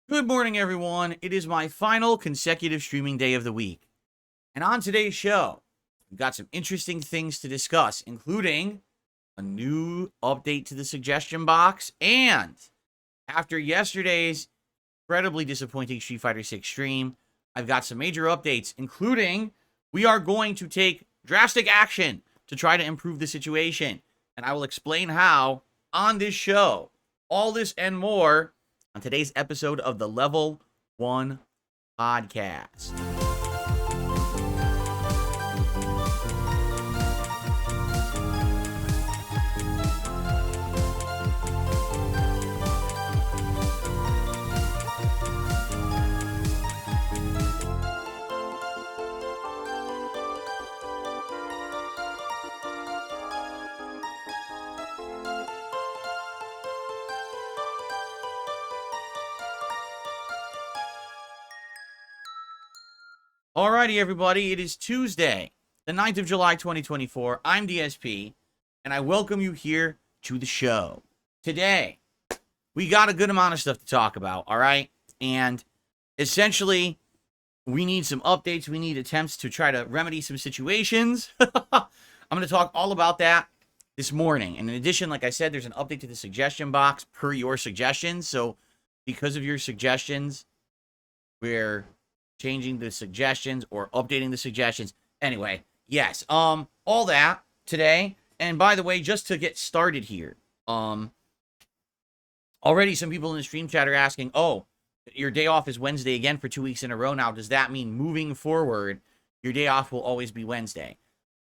Good morning, everyone. It is my final consecutive streaming day of the week. And on today's show, we've got some interesting things to discuss, including a new update to the suggestion box. And after yesterday's incredibly disappointing Street Fighter 6 stream, I've got some major updates, including we are going to take drastic action to try to improve the situation. And I will explain how on this show. All this and more on today's episode of the Level 1 Podcast. Alrighty, everybody, it is Tuesday, the 9th of July, 2024. I'm DSP, and I welcome you here to the show. Today, we got a good amount of stuff to talk about, alright? And essentially, we need some updates. We need attempts to try to remedy some situations. I'm going to talk all about that this morning. And in addition, like I said, there's an update to the suggestion box per your suggestions. So, because of your suggestions, we're changing the suggestions or updating the suggestions. Anyway, yes, all that today. And by the way, just to get started here, already some people in the stream chat are asking, oh, your day off is Wednesday again for 2 weeks in a row now. Does that mean moving forward, your day off will always be Wednesday?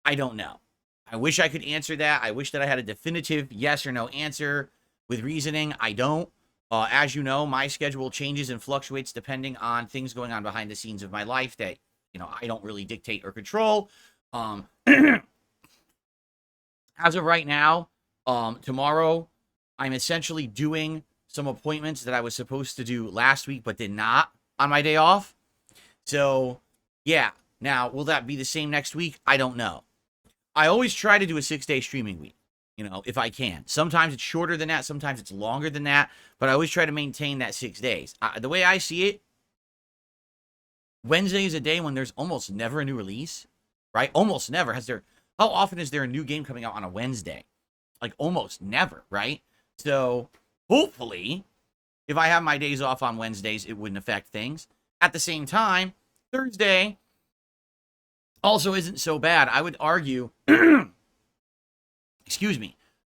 I don't know. I wish I could answer that. I wish that I had a definitive yes or no answer with reasoning. I don't. As you know, my schedule changes and fluctuates depending on things going on behind the scenes of my life that, I don't really dictate or control. As of right now, tomorrow, I'm essentially doing some appointments that I was supposed to do last week but did not on my day off. So, yeah. Now, will that be the same next week? I don't know. I always try to do a 6-day streaming week. If I can. Sometimes it's shorter than that. Sometimes it's longer than that. But I always try to maintain that 6 days. The way I see it, Wednesday is a day when there's almost never a new release, right? Almost never. How often is there a new game coming out on a Wednesday? Like almost never, right? So hopefully, if I have my days off on Wednesdays, it wouldn't affect things. At the same time, Thursday also isn't so bad. I would argue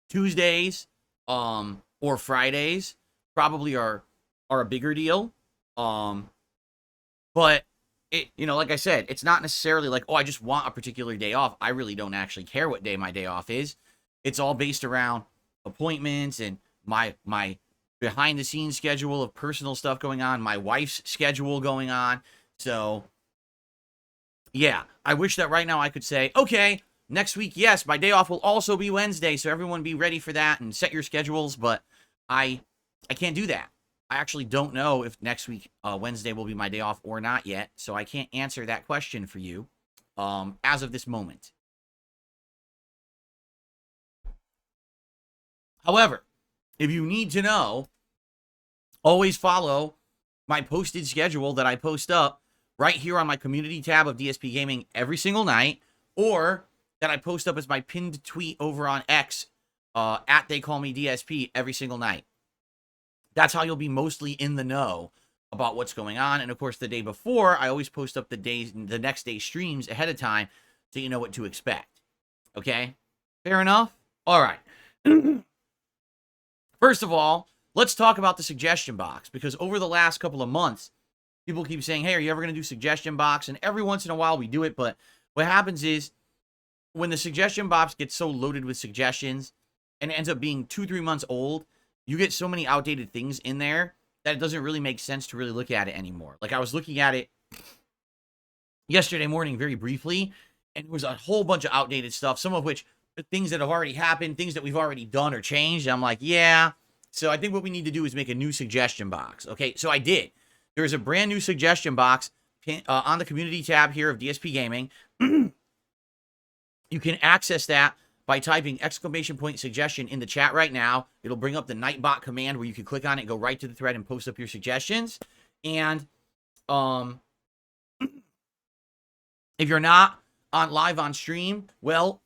Tuesdays, or Fridays probably are a bigger deal. But it, like I said, it's not necessarily like, oh, I just want a particular day off. I really don't actually care what day my day off is. It's all based around appointments and my behind the scenes schedule of personal stuff going on, my wife's schedule going on. So yeah, I wish that right now I could say, okay, next week, yes, my day off will also be Wednesday, so everyone be ready for that and set your schedules, but I can't do that. I actually don't know if next week, Wednesday, will be my day off or not yet, so I can't answer that question for you as of this moment. However, if you need to know, always follow my posted schedule that I post up right here on my community tab of DSPGaming every single night, or that I post up as my pinned tweet over on X, at They Call Me DSP every single night. That's how you'll be mostly in the know about what's going on. And of course, the day before, I always post up the next day's streams ahead of time so you know what to expect. Okay? Fair enough? All right. First of all, let's talk about the suggestion box, because over the last couple of months, people keep saying, hey, are you ever going to do suggestion box? And every once in a while we do it, but what happens is, when the suggestion box gets so loaded with suggestions and it ends up being 2-3 months old, you get so many outdated things in there that it doesn't really make sense to really look at it anymore. Like I was looking at it yesterday morning very briefly, and it was a whole bunch of outdated stuff, some of which are things that have already happened, things that we've already done or changed. And I'm like, yeah. So I think what we need to do is make a new suggestion box. Okay, so I did. There's a brand new suggestion box on the community tab here of DSPGaming. You can access that by typing !suggestion in the chat right now. It'll bring up the Nightbot command where you can click on it, go right to the thread, and post up your suggestions. And if you're not live on stream, well,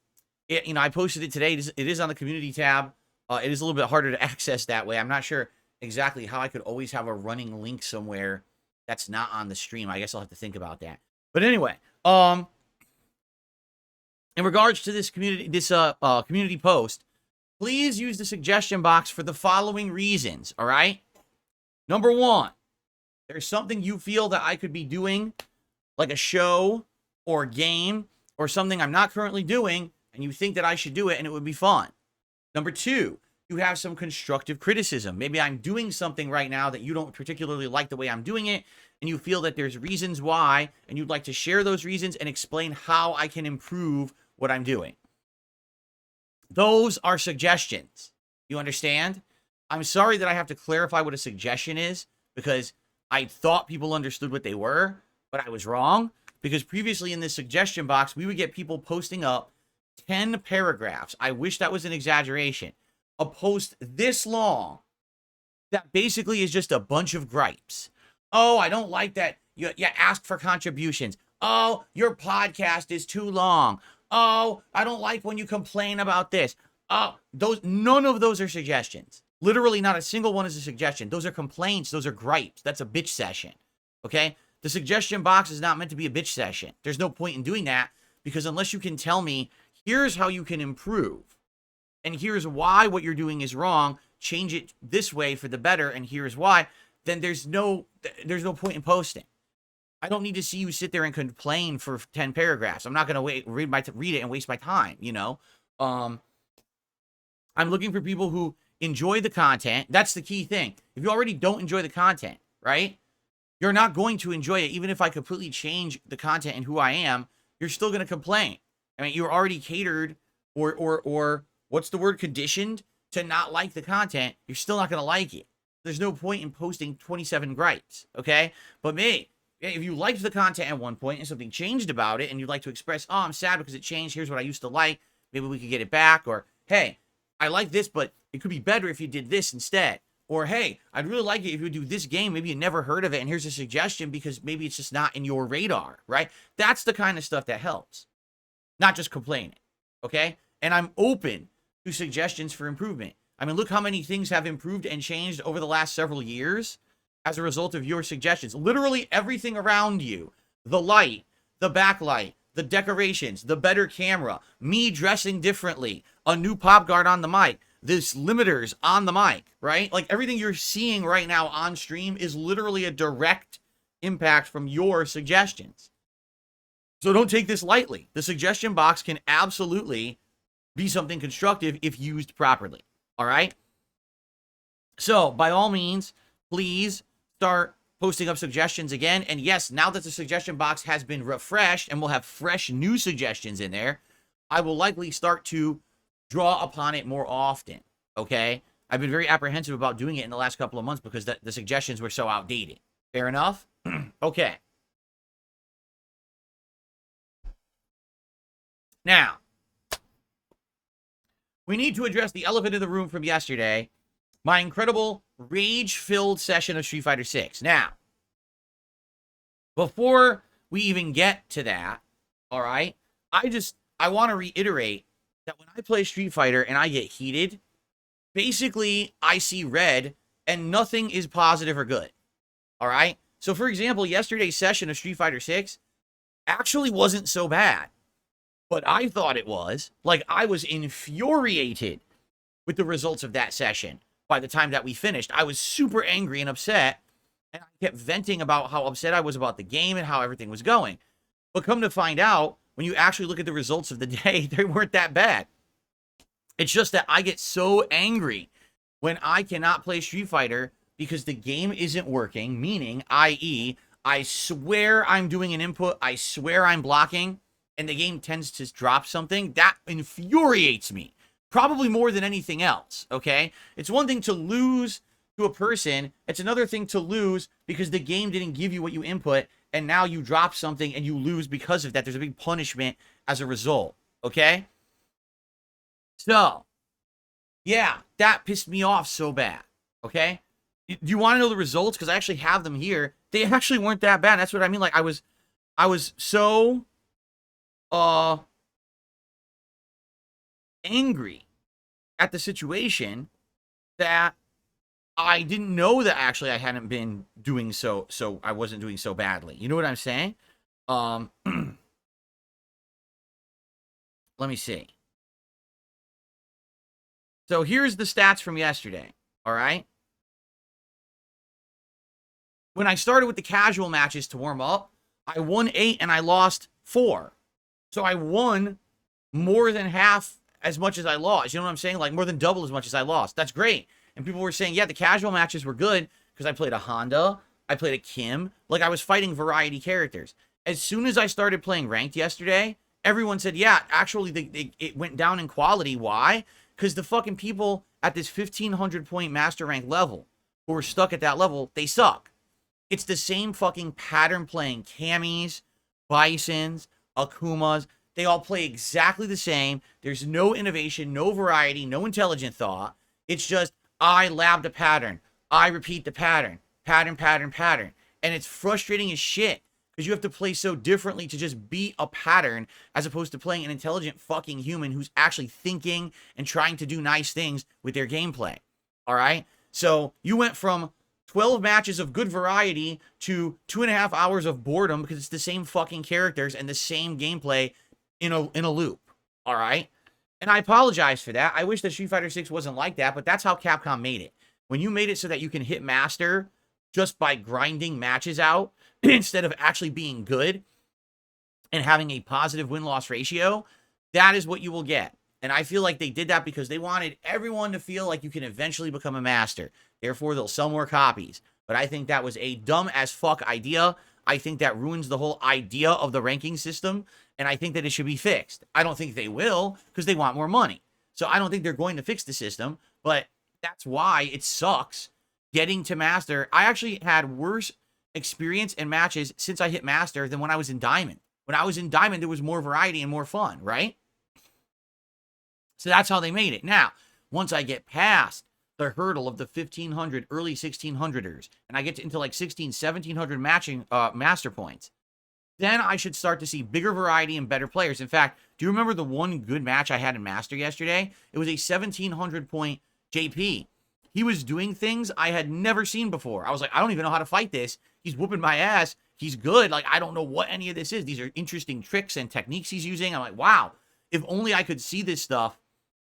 I posted it today. It is on the community tab. It is a little bit harder to access that way. I'm not sure exactly how I could always have a running link somewhere that's not on the stream. I guess I'll have to think about that. But anyway, in regards to this community post, please use the suggestion box for the following reasons, all right? Number one, there's something you feel that I could be doing, like a show or a game or something I'm not currently doing, and you think that I should do it and it would be fun. Number two, you have some constructive criticism. Maybe I'm doing something right now that you don't particularly like the way I'm doing it, and you feel that there's reasons why, and you'd like to share those reasons and explain how I can improve what I'm doing. Those are suggestions. You understand? I'm sorry that I have to clarify what a suggestion is, because I thought people understood what they were, but I was wrong. Because previously in this suggestion box, we would get people posting up 10 paragraphs. I wish that was an exaggeration. A post this long that basically is just a bunch of gripes. Oh, I don't like that you ask for contributions. Oh, your podcast is too long. Oh, I don't like when you complain about this. None of those are suggestions. Literally not a single one is a suggestion. Those are complaints. Those are gripes. That's a bitch session. Okay? The suggestion box is not meant to be a bitch session. There's no point in doing that, because unless you can tell me, here's how you can improve, and here's why what you're doing is wrong, change it this way for the better, and here's why, then there's no point in posting. I don't need to see you sit there and complain for 10 paragraphs. I'm not going to read it and waste my time, you know? I'm looking for people who enjoy the content. That's the key thing. If you already don't enjoy the content, right? You're not going to enjoy it. Even if I completely change the content and who I am, you're still going to complain. I mean, you're already catered or what's the word, conditioned to not like the content. You're still not going to like it. There's no point in posting 27 gripes, okay? But me, if you liked the content at one point and something changed about it and you'd like to express, oh, I'm sad because it changed, here's what I used to like, maybe we could get it back, or, hey, I like this, but it could be better if you did this instead. Or, hey, I'd really like it if you would do this game. Maybe you never heard of it, and here's a suggestion because maybe it's just not in your radar, right? That's the kind of stuff that helps. Not just complaining, okay? And I'm open to suggestions for improvement. I mean, look how many things have improved and changed over the last several years as a result of your suggestions. Literally everything around you. The light, the backlight, the decorations, the better camera, me dressing differently, a new pop guard on the mic, this limiters on the mic, right? Like everything you're seeing right now on stream is literally a direct impact from your suggestions. So don't take this lightly. The suggestion box can absolutely be something constructive if used properly, all right? So by all means, please start posting up suggestions again. And yes, now that the suggestion box has been refreshed and we'll have fresh new suggestions in there, I will likely start to draw upon it more often, okay? I've been very apprehensive about doing it in the last couple of months because the suggestions were so outdated. Fair enough? Okay. Now, we need to address the elephant in the room from yesterday, my incredible rage-filled session of Street Fighter 6. Now, before we even get to that, all right, I want to reiterate that when I play Street Fighter and I get heated, basically I see red and nothing is positive or good. All right? So for example, yesterday's session of Street Fighter 6 actually wasn't so bad. But I thought it was. Like, I was infuriated with the results of that session. By the time that we finished, I was super angry and upset, and I kept venting about how upset I was about the game and how everything was going. But come to find out, when you actually look at the results of the day, they weren't that bad. It's just that I get so angry when I cannot play Street Fighter because the game isn't working, meaning, i.e., I swear I'm doing an input, I swear I'm blocking, and the game tends to drop something. That infuriates me, probably more than anything else, okay? It's one thing to lose to a person. It's another thing to lose because the game didn't give you what you input, and now you drop something and you lose because of that. There's a big punishment as a result, okay? So, yeah, that pissed me off so bad, okay? Do you want to know the results? Because I actually have them here. they actually weren't that bad. That's what I mean. Like, I was so angry at the situation that I didn't know that actually I hadn't been doing so I wasn't doing so badly. You know what I'm saying? Let me see. So here's the stats from yesterday, all right? When I started with the casual matches to warm up, I won 8 and I lost 4. So I won more than half as much as I lost. You know what I'm saying? Like more than double as much as I lost. That's great. And people were saying, yeah, the casual matches were good because I played a Honda, I played a Kim. Like, I was fighting variety characters. As soon as I started playing ranked yesterday, everyone said, yeah, actually, it went down in quality. Why? Because the fucking people at this 1,500 point master rank level who are stuck at that level, they suck. It's the same fucking pattern playing Camis, Bisons, Akumas. They all play exactly the same. There's no innovation, no variety, no intelligent thought. It's just, I labbed a pattern. I repeat the pattern. Pattern, pattern, pattern. And it's frustrating as shit because you have to play so differently to just beat a pattern as opposed to playing an intelligent fucking human who's actually thinking and trying to do nice things with their gameplay. All right? So you went from 12 matches of good variety to 2.5 hours of boredom because it's the same fucking characters and the same gameplay in a loop. All right? And I apologize for that. I wish that Street Fighter 6 wasn't like that, but that's how Capcom made it. When you made it so that you can hit master just by grinding matches out instead of actually being good and having a positive win-loss ratio, that is what you will get. And I feel like they did that because they wanted everyone to feel like you can eventually become a master. Therefore, they'll sell more copies. But I think that was a dumb as fuck idea. I think that ruins the whole idea of the ranking system. And I think that it should be fixed. I don't think they will because they want more money. So I don't think they're going to fix the system. But that's why it sucks getting to master. I actually had worse experience in matches since I hit master than when I was in diamond. When I was in diamond, there was more variety and more fun, right? So that's how they made it. Now, once I get past the hurdle of the 1,500 early 1,600ers and I get into like 1,700 matching master points, then I should start to see bigger variety and better players. In fact, do you remember the one good match I had in master yesterday? It was a 1,700 point JP. He was doing things I had never seen before. I was like, I don't even know how to fight this. He's whooping my ass. He's good. Like, I don't know what any of this is. These are interesting tricks and techniques he's using. I'm like, wow, if only I could see this stuff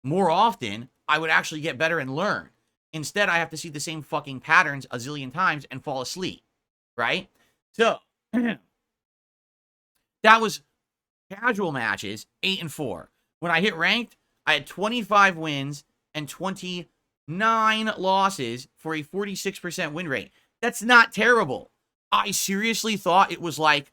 more often, I would actually get better and learn. Instead, I have to see the same fucking patterns a zillion times and fall asleep, right? So, that was casual matches, 8 and 4. When I hit ranked, I had 25 wins and 29 losses for a 46% win rate. That's not terrible. I seriously thought it was like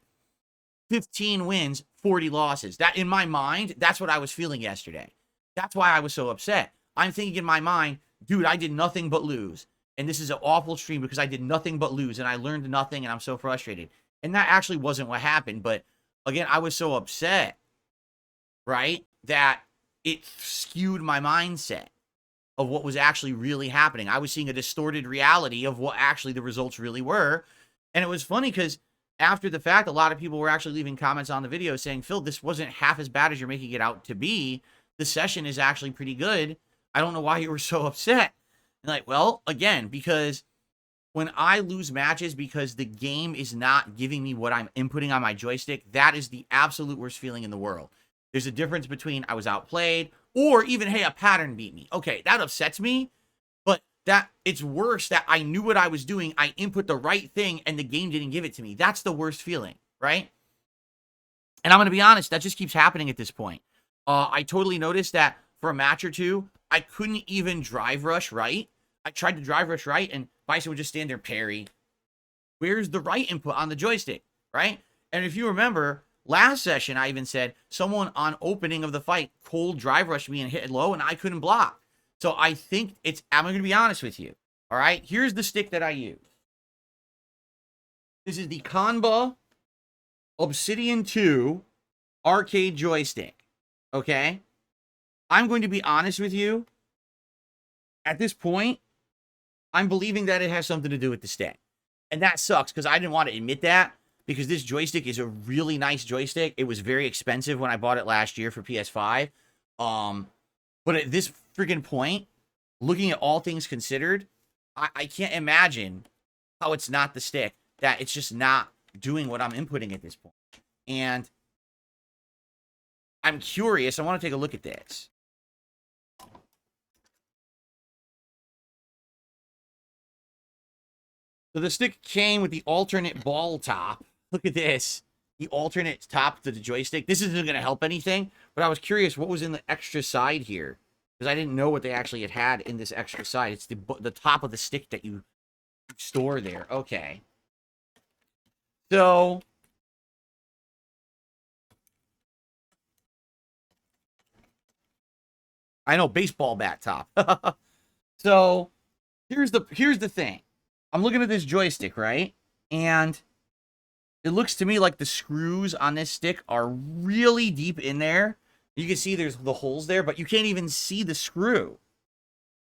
15 wins, 40 losses. That, in my mind, that's what I was feeling yesterday. That's why I was so upset. I'm thinking in my mind, dude, I did nothing but lose. And this is an awful stream because I did nothing but lose and I learned nothing and I'm so frustrated. And that actually wasn't what happened. But again, I was so upset, right, that it skewed my mindset of what was actually really happening. I was seeing a distorted reality of what actually the results really were. And it was funny because after the fact, a lot of people were actually leaving comments on the video saying, Phil, this wasn't half as bad as you're making it out to be. The session is actually pretty good. I don't know why you were so upset. And like, well, again, because when I lose matches because the game is not giving me what I'm inputting on my joystick, that is the absolute worst feeling in the world. There's a difference between I was outplayed or even, hey, a pattern beat me. Okay, that upsets me, but that it's worse that I knew what I was doing. I input the right thing and the game didn't give it to me. That's the worst feeling, right? And I'm going to be honest, that just keeps happening at this point. I totally noticed that for a match or two, I couldn't even drive rush right. I tried to drive rush right, and Bison would just stand there, parry. Where's the right input on the joystick, right? And if you remember, last session, I even said someone on opening of the fight cold drive rushed me and hit low, and I couldn't block. So I think I'm going to be honest with you, all right? Here's the stick that I use. This is the Qanba Obsidian 2 arcade joystick. Okay, I'm going to be honest with you. At this point, I'm believing that it has something to do with the stick. And that sucks because I didn't want to admit that because this joystick is a really nice joystick. It was very expensive when I bought it last year for PS5. But at this freaking point, looking at all things considered, I can't imagine how it's not the stick, that it's just not doing what I'm inputting at this point. And I'm curious. I want to take a look at this. So the stick came with the alternate ball top. Look at this. The alternate top to the joystick. This isn't going to help anything, but I was curious what was in the extra side here, because I didn't know what they actually had in this extra side. It's the top of the stick that you store there. Okay. So I know, baseball bat top. So here's the thing. I'm looking at this joystick, right? And it looks to me like the screws on this stick are really deep in there. You can see there's the holes there, but you can't even see the screw.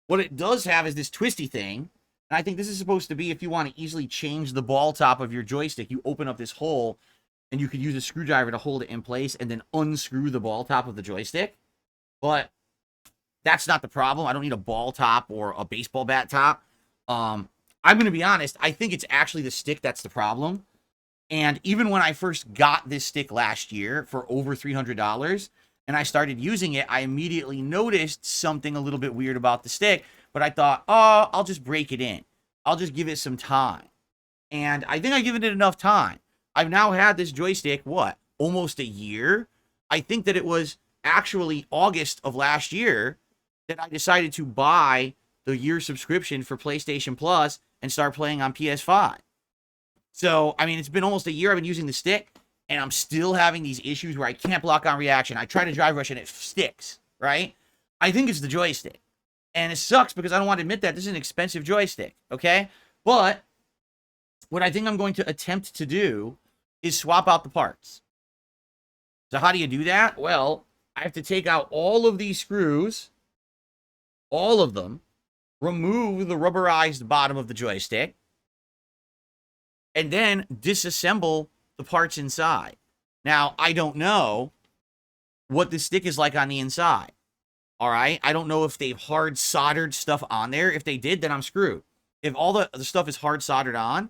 What it does have is this twisty thing. And I think this is supposed to be if you want to easily change the ball top of your joystick, you open up this hole and you could use a screwdriver to hold it in place and then unscrew the ball top of the joystick. But that's not the problem. I don't need a ball top or a baseball bat top. I'm going to be honest. I think it's actually the stick that's the problem. And even when I first got this stick last year for over $300 and I started using it, I immediately noticed something a little bit weird about the stick. But I thought, oh, I'll just break it in. I'll just give it some time. And I think I've given it enough time. I've now had this joystick, what, almost a year? I think that it was actually August of last year that I decided to buy the year subscription for PlayStation Plus and start playing on PS5. So, I mean, it's been almost a year I've been using the stick, and I'm still having these issues where I can't block on reaction. I try to drive rush and it sticks, right? I think it's the joystick. And it sucks because I don't want to admit that this is an expensive joystick, okay? But what I think I'm going to attempt to do is swap out the parts. So how do you do that? Well, I have to take out all of these screws, all of them, remove the rubberized bottom of the joystick, and then disassemble the parts inside. Now, I don't know what the stick is like on the inside. All right? I don't know if they've hard soldered stuff on there. If they did, then I'm screwed. If all the stuff is hard soldered on,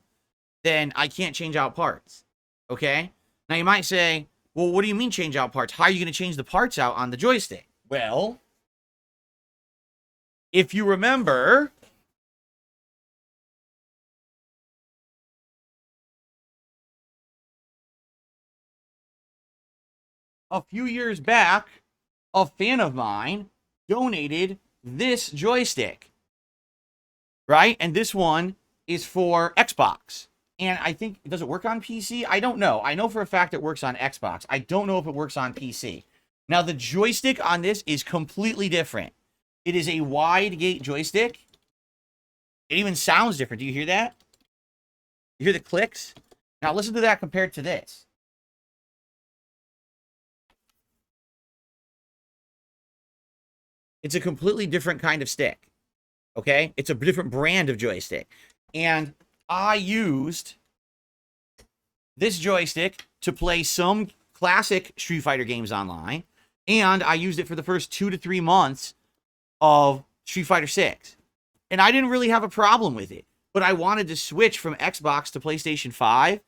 then I can't change out parts. Okay? Now, you might say, well, what do you mean change out parts? How are you going to change the parts out on the joystick? Well, if you remember, a few years back, a fan of mine donated this joystick, right? And this one is for Xbox. And I think, does it work on PC? I don't know. I know for a fact it works on Xbox. I don't know if it works on PC. Now, the joystick on this is completely different. It is a wide gate joystick. It even sounds different. Do you hear that? You hear the clicks? Now, listen to that compared to this. It's a completely different kind of stick. Okay? It's a different brand of joystick. And I used this joystick to play some classic Street Fighter games online. And I used it for the first 2 to 3 months of Street Fighter 6. And I didn't really have a problem with it. But I wanted to switch from Xbox to PlayStation 5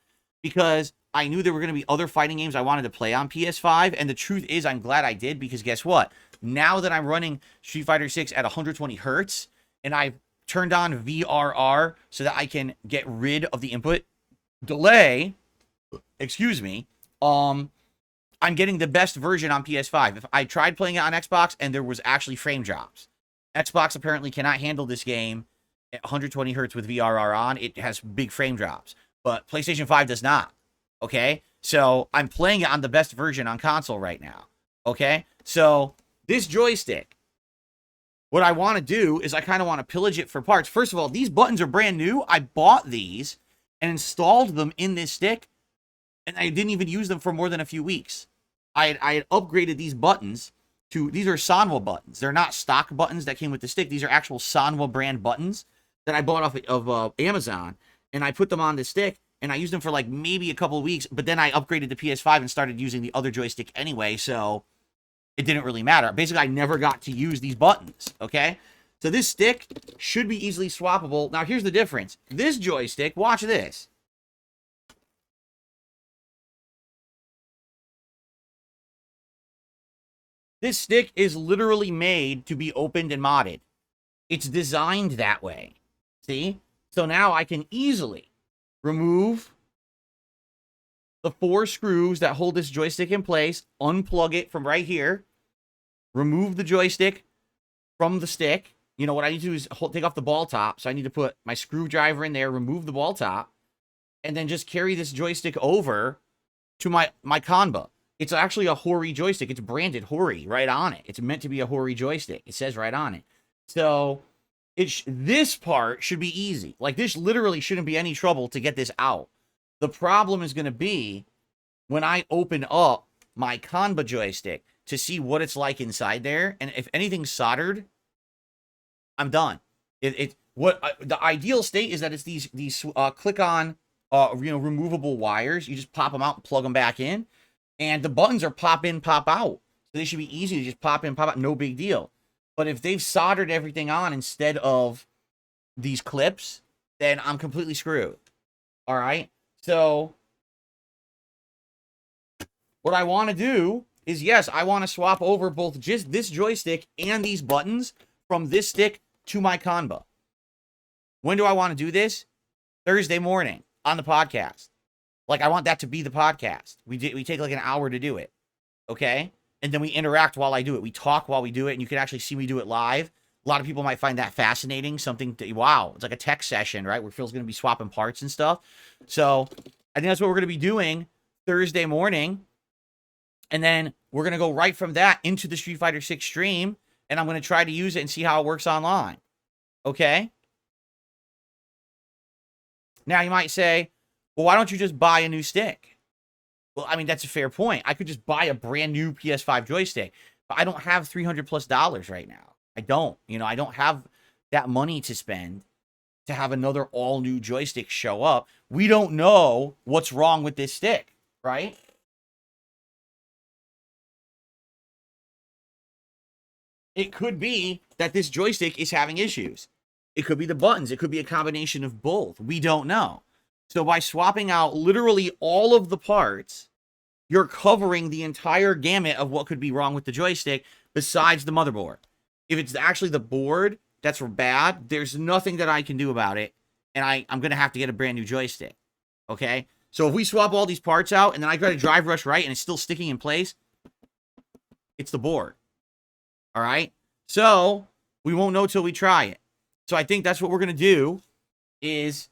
because I knew there were going to be other fighting games I wanted to play on PS5. And the truth is, I'm glad I did, because guess what? Now that I'm running Street Fighter 6 at 120 hertz and I've turned on VRR so that I can get rid of the input delay, excuse me, I'm getting the best version on PS5. If I tried playing it on Xbox and there was actually frame drops, Xbox apparently cannot handle this game at 120 hertz with VRR on. It has big frame drops, but PlayStation 5 does not. Okay, so I'm playing it on the best version on console right now. Okay, so this joystick, what I want to do is I kind of want to pillage it for parts. First of all, these buttons are brand new. I bought these and installed them in this stick, and I didn't even use them for more than a few weeks. I had upgraded these buttons to, these are Sanwa buttons. They're not stock buttons that came with the stick. These are actual Sanwa brand buttons that I bought off of Amazon. and I put them on the stick, and I used them for like maybe a couple of weeks, but then I upgraded to PS5 and started using the other joystick anyway, so it didn't really matter. Basically, I never got to use these buttons, okay? So this stick should be easily swappable. Now, here's the difference. This joystick, watch this. This stick is literally made to be opened and modded. It's designed that way. See? So now I can easily remove the 4 screws that hold this joystick in place, unplug it from right here, remove the joystick from the stick. You know, what I need to do is take off the ball top. So I need to put my screwdriver in there, remove the ball top, and then just carry this joystick over to my Qanba. It's actually a Hori joystick. It's branded Hori right on it. It's meant to be a Hori joystick. It says right on it. So this part should be easy. Like, this literally shouldn't be any trouble to get this out. The problem is going to be when I open up my Qanba joystick to see what it's like inside there. And if anything's soldered, I'm done. The ideal state is that it's these click-on, removable wires. You just pop them out and plug them back in. And the buttons are pop in, pop out. So they should be easy to just pop in, pop out. No big deal. But if they've soldered everything on instead of these clips, then I'm completely screwed. All right? So what I want to do is, yes, I want to swap over both just this joystick and these buttons from this stick to my Qanba. When do I want to do this? Thursday morning on the podcast. Like, I want that to be the podcast. We take like an hour to do it, okay? And then we interact while I do it. We talk while we do it, and you can actually see me do it live. A lot of people might find that fascinating. Wow, it's like a tech session, right? Where Phil's going to be swapping parts and stuff. So I think that's what we're going to be doing Thursday morning. And then we're going to go right from that into the Street Fighter 6 stream, and I'm going to try to use it and see how it works online, okay? Now, you might say, well, why don't you just buy a new stick? Well, I mean, that's a fair point. I could just buy a brand new PS5 joystick, but I don't have $300+ right now. I don't. I don't have that money to spend to have another all-new joystick show up. We don't know what's wrong with this stick, right? It could be that this joystick is having issues. It could be the buttons. It could be a combination of both. We don't know. So by swapping out literally all of the parts, you're covering the entire gamut of what could be wrong with the joystick besides the motherboard. If it's actually the board that's bad, there's nothing that I can do about it, and I'm going to have to get a brand new joystick, okay? So if we swap all these parts out, and then I try to drive rush right, and it's still sticking in place, it's the board, all right? So we won't know till we try it. So I think that's what we're going to do is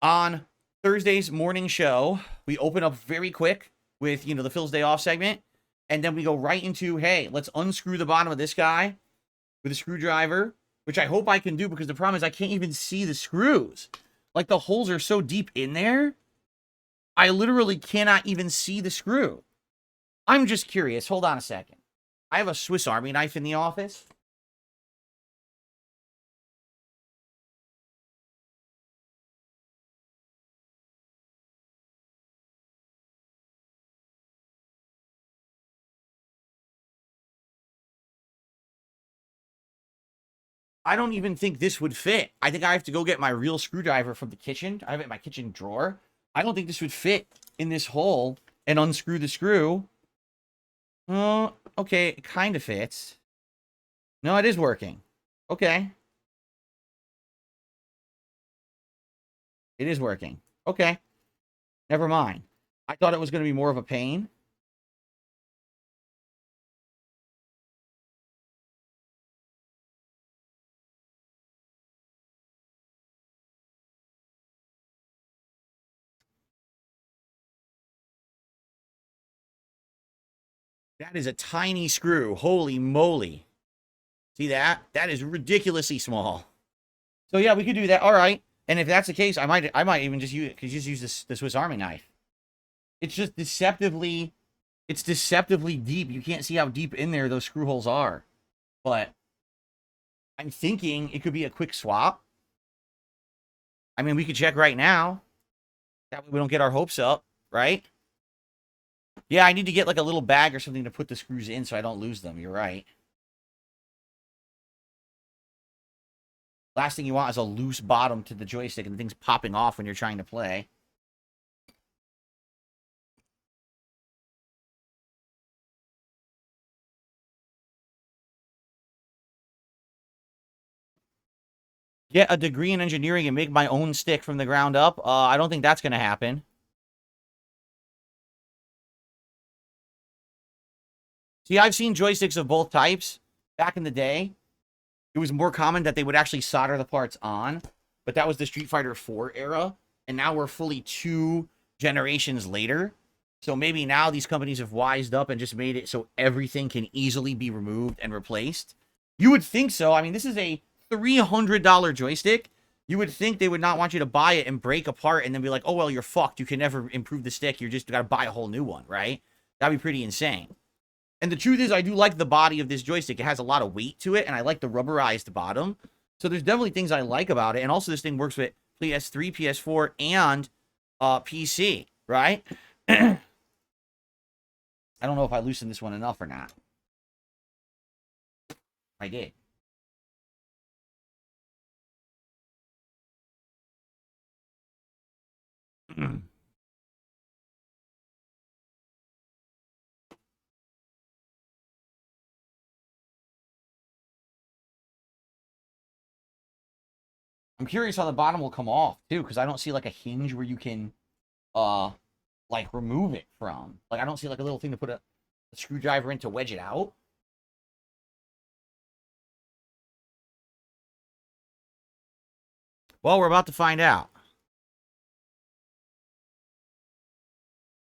on Thursday's morning show, we open up very quick with, the Phil's Day Off segment. And then we go right into, hey, let's unscrew the bottom of this guy with a screwdriver, which I hope I can do because the problem is I can't even see the screws. Like, the holes are so deep in there, I literally cannot even see the screw. I'm just curious. Hold on a second. I have a Swiss Army knife in the office. I don't even think this would fit. I think I have to go get my real screwdriver from the kitchen. I have it in my kitchen drawer. I don't think this would fit in this hole and unscrew the screw. Oh, okay, it kind of fits. No, it is working. Okay. It is working. Okay. Never mind. I thought it was going to be more of a pain. That is a tiny screw. Holy moly. See that? That is ridiculously small. So yeah, we could do that. All right. And if that's the case, I might even just use the Swiss Army knife. It's just deceptively deep. You can't see how deep in there those screw holes are. But I'm thinking it could be a quick swap. I mean, we could check right now. That way we don't get our hopes up, right? Yeah, I need to get like a little bag or something to put the screws in so I don't lose them. You're right. Last thing you want is a loose bottom to the joystick and things popping off when you're trying to play. Get a degree in engineering and make my own stick from the ground up. I don't think that's going to happen. See, I've seen joysticks of both types. Back in the day, it was more common that they would actually solder the parts on, but that was the Street Fighter 4 era, and now we're fully 2 generations later. So maybe now these companies have wised up and just made it so everything can easily be removed and replaced. You would think so. I mean, this is a $300 joystick. You would think they would not want you to buy it and break apart and then be like, oh, well, you're fucked. You can never improve the stick. You're just got to buy a whole new one, right? That'd be pretty insane. And the truth is, I do like the body of this joystick. It has a lot of weight to it, and I like the rubberized bottom. So there's definitely things I like about it. And also, this thing works with PS3, PS4, and PC, right? I don't know if I loosened this one enough or not. I did. I'm curious how the bottom will come off, too, because I don't see, like, a hinge where you can, like, remove it from. Like, I don't see, like, a little thing to put a screwdriver in to wedge it out. Well, we're about to find out.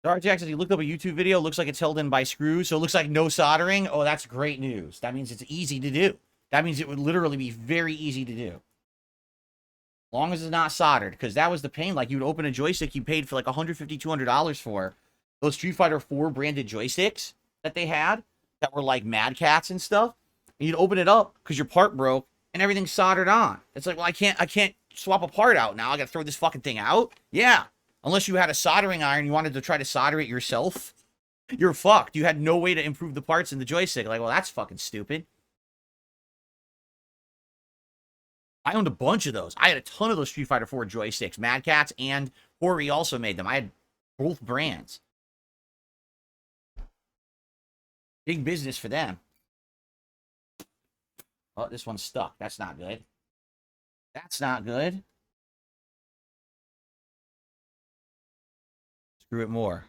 Dark Jack says he looked up a YouTube video. Looks like it's held in by screws, so it looks like no soldering. Oh, that's great news. That means it's easy to do. That means it would literally be very easy to do. Long as it's not soldered, because that was the pain. Like, you'd open a joystick you paid for like $150, $200 for. Those Street Fighter 4 branded joysticks that they had that were like Mad Cats and stuff. And you'd open it up because your part broke and everything's soldered on. It's like, well, I can't swap a part out now. I gotta throw this fucking thing out. Yeah. Unless you had a soldering iron, you wanted to try to solder it yourself. You're fucked. You had no way to improve the parts in the joystick. Like, well, that's fucking stupid. I owned a bunch of those. I had a ton of those Street Fighter 4 joysticks. Mad Cats and Hori also made them. I had both brands. Big business for them. Oh, this one's stuck. That's not good. That's not good. Screw it more.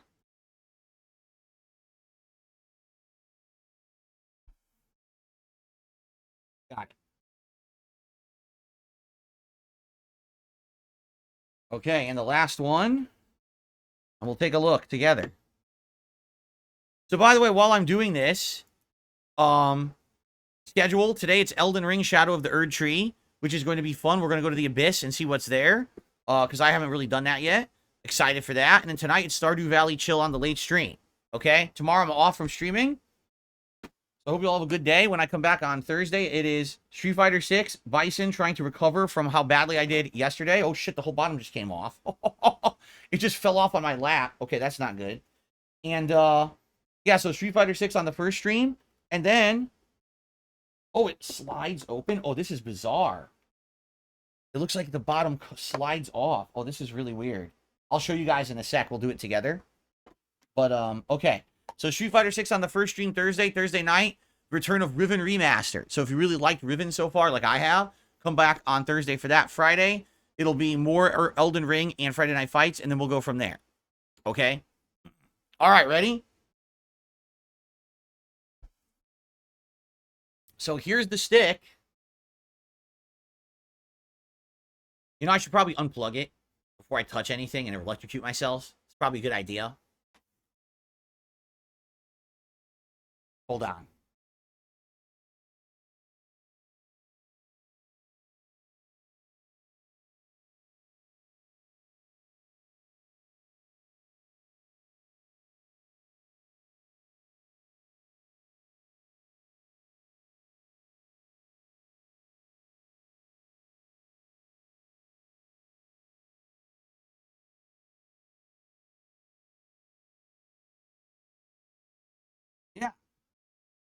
Got it. Okay, and the last one. And we'll take a look together. So, by the way, while I'm doing this, schedule, today it's Elden Ring Shadow of the Erd Tree, which is going to be fun. We're going to go to the Abyss and see what's there, because I haven't really done that yet. Excited for that. And then tonight it's Stardew Valley Chill on the late stream. Okay? Tomorrow I'm off from streaming. So I hope you all have a good day. When I come back on Thursday, it is Street Fighter 6, Bison trying to recover from how badly I did yesterday. Oh, shit, the whole bottom just came off. It just fell off on my lap. Okay, that's not good. And, yeah, so Street Fighter 6 on the first stream. And then, oh, it slides open. Oh, this is bizarre. It looks like the bottom slides off. Oh, this is really weird. I'll show you guys in a sec. We'll do it together. But, okay. So Street Fighter 6 on the first stream Thursday night. Return of Riven Remastered. So if you really liked Riven so far, like I have, come back on Thursday for that. Friday, it'll be more Elden Ring and Friday Night Fights, and then we'll go from there. Okay? All right, ready? So here's the stick. You know, I should probably unplug it before I touch anything and electrocute myself. It's probably a good idea. Hold on.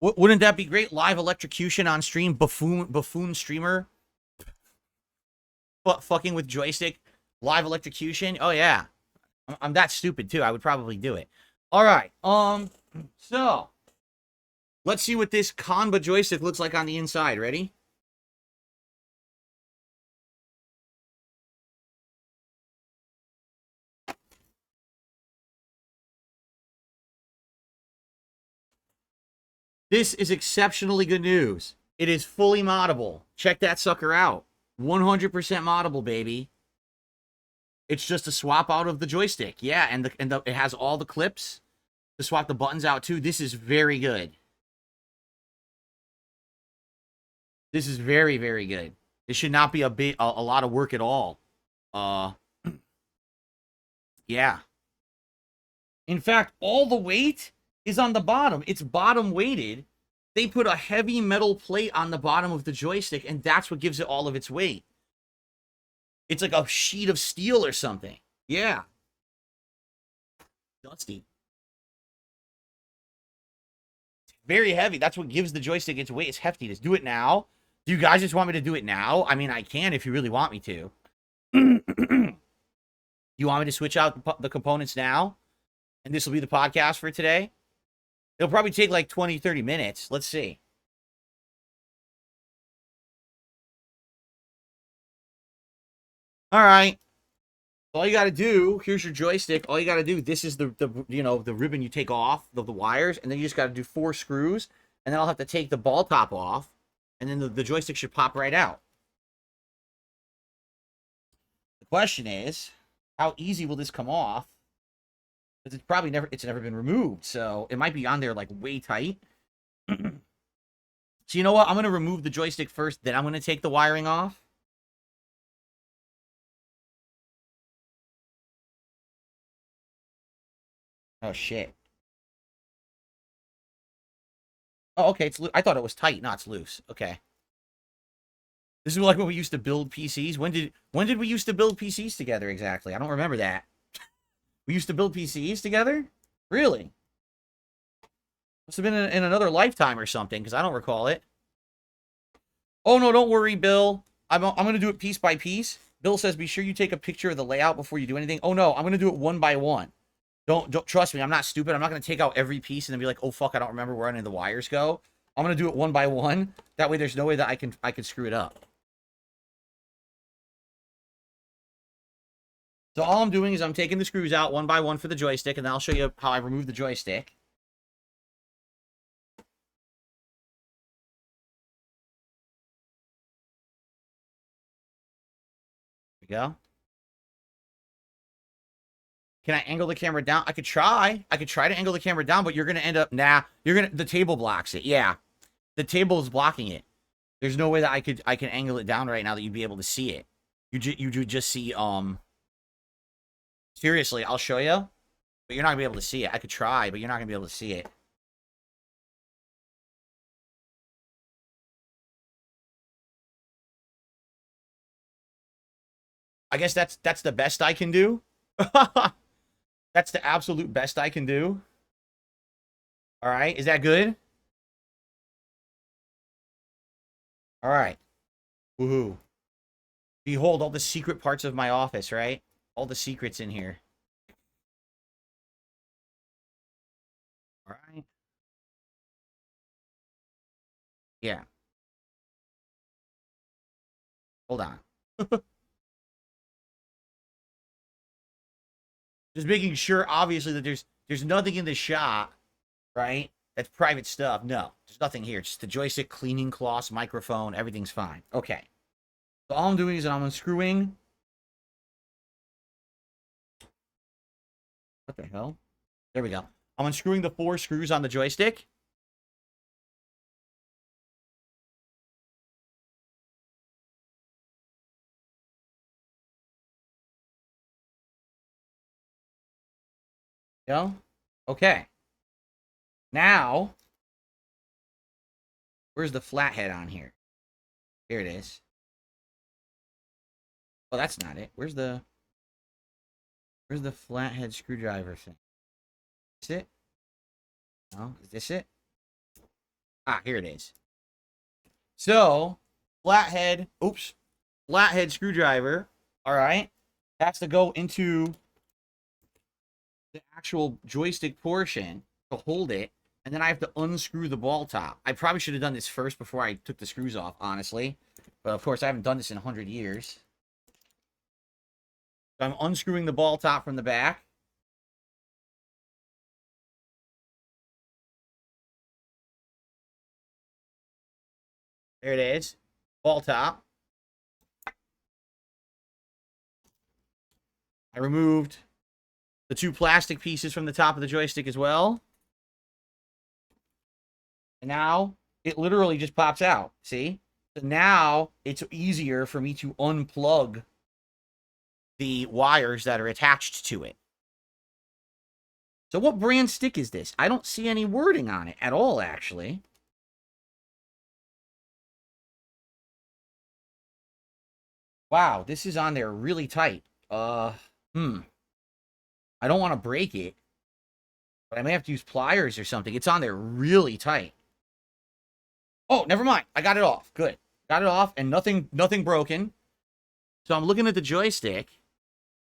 Wouldn't that be great? Live electrocution on stream, buffoon streamer, fucking with joystick, live electrocution. Oh yeah, I'm that stupid too. I would probably do it. All right. So let's see what this Qanba joystick looks like on the inside. Ready? This is exceptionally good news. It is fully moddable. Check that sucker out. 100% moddable, baby. It's just a swap out of the joystick. Yeah, and it has all the clips to swap the buttons out too. This is very good. This is very, very good. This should not be a lot of work at all. Yeah. In fact, all the weight is on the bottom. It's bottom weighted. They put a heavy metal plate on the bottom of the joystick, and that's what gives it all of its weight. It's like a sheet of steel or something. Yeah. Dusty. Very heavy. That's what gives the joystick its weight. It's heftiness. Do it now. Do you guys just want me to do it now? I mean, I can if you really want me to. You want me to switch out the components now? And this will be the podcast for today? It'll probably take like 20, 30 minutes. Let's see. All right. All you got to do, here's your joystick. All you got to do, this is the ribbon you take off the wires, and then you just got to do 4 screws, and then I'll have to take the ball top off, and then the joystick should pop right out. The question is, how easy will this come off? Because it's never been removed, so it might be on there like way tight. So you know what? I'm going to remove the joystick first, then I'm going to take the wiring off. Oh, shit. Oh, okay. It's I thought it was tight. No, it's loose. Okay. This is like when we used to build PCs. When did we used to build PCs together exactly? I don't remember that. We used to build PCs together? Really? Must have been in another lifetime or something, because I don't recall it. Oh, no, don't worry, Bill. I'm going to do it piece by piece. Bill says, be sure you take a picture of the layout before you do anything. Oh, no, I'm going to do it one by one. Don't trust me. I'm not stupid. I'm not going to take out every piece and then be like, oh, fuck, I don't remember where any of the wires go. I'm going to do it one by one. That way there's no way that I can screw it up. So all I'm doing is I'm taking the screws out one by one for the joystick, and then I'll show you how I remove the joystick. There we go. Can I angle the camera down? I could try. I could try to angle the camera down, but you're going to end up... the table blocks it. Yeah. The table is blocking it. There's no way that I can angle it down right now that you'd be able to see it. You just see, Seriously, I'll show you. But you're not going to be able to see it. I could try, but you're not going to be able to see it. I guess that's the best I can do. That's the absolute best I can do. All right. Is that good? All right. Woohoo. Behold all the secret parts of my office, right? All the secrets in here. All right. Yeah. Hold on. Just making sure, obviously, that there's nothing in the shop, right? That's private stuff. No, there's nothing here. It's just the joystick, cleaning cloths, microphone, everything's fine. Okay. So all I'm doing is I'm unscrewing. What the hell? There we go. I'm unscrewing the 4 screws on the joystick. Go. Okay. Now, where's the flathead on here? Here it is. Oh, that's not it. Where's the flathead screwdriver thing? Is it? No, is this it? Ah, here it is. So, flathead screwdriver, all right, has to go into the actual joystick portion to hold it, and then I have to unscrew the ball top. I probably should have done this first before I took the screws off, honestly. But of course, I haven't done this in 100 years. So I'm unscrewing the ball top from the back. There it is. Ball top. I removed the 2 plastic pieces from the top of the joystick as well. And now it literally just pops out. See? So now it's easier for me to unplug the wires that are attached to it. So what brand stick is this? I don't see any wording on it at all, actually. Wow, this is on there really tight. I don't want to break it, but I may have to use pliers or something. It's on there really tight. Oh, never mind. I got it off. Good. Got it off and nothing broken. So I'm looking at the joystick.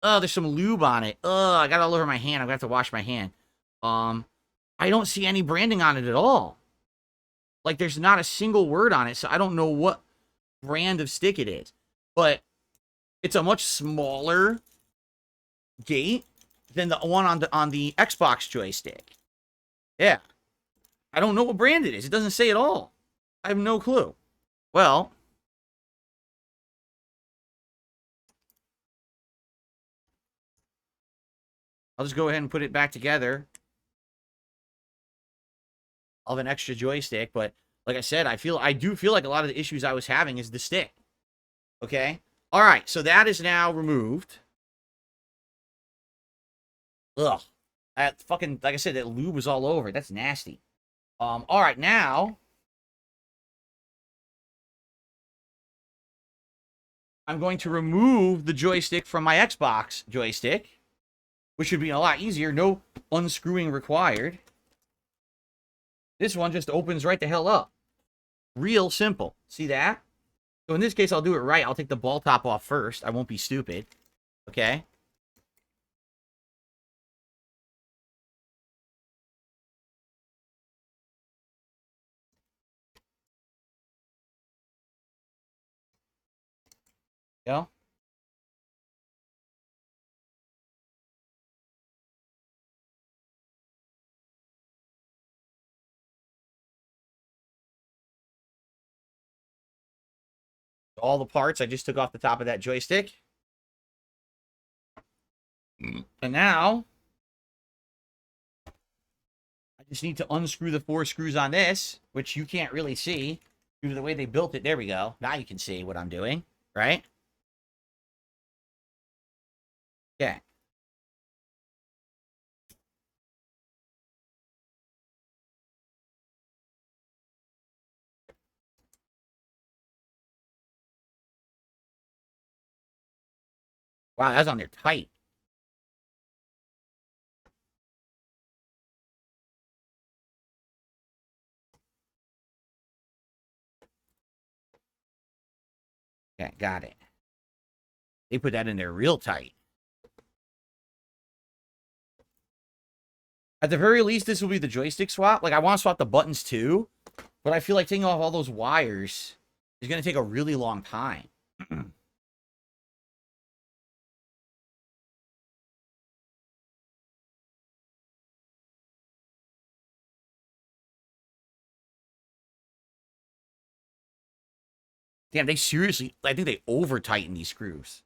Oh, there's some lube on it. Oh, I got it all over my hand. I'm going to have to wash my hand. I don't see any branding on it at all. Like, there's not a single word on it, so I don't know what brand of stick it is. But it's a much smaller gate than the one on the Xbox joystick. Yeah. I don't know what brand it is. It doesn't say at all. I have no clue. Well, I'll just go ahead and put it back together. Of an extra joystick, but like I said, I do feel like a lot of the issues I was having is the stick. Okay? All right, so that is now removed. Ugh. That fucking, like I said, that lube was all over. That's nasty. All right, now I'm going to remove the joystick from my Xbox joystick, which should be a lot easier. No unscrewing required. This one just opens right the hell up. Real simple. See that? So in this case, I'll do it right. I'll take the ball top off first. I won't be stupid. Okay? Yeah. All the parts I just took off the top of that joystick. And now I just need to unscrew the 4 screws on this, which you can't really see due to the way they built it. There we go. Now you can see what I'm doing, right? Okay. Wow, that's on there tight. Okay, got it. They put that in there real tight. At the very least, this will be the joystick swap. Like, I want to swap the buttons too, but I feel like taking off all those wires is going to take a really long time. Damn, they seriously, I think they over-tighten these screws.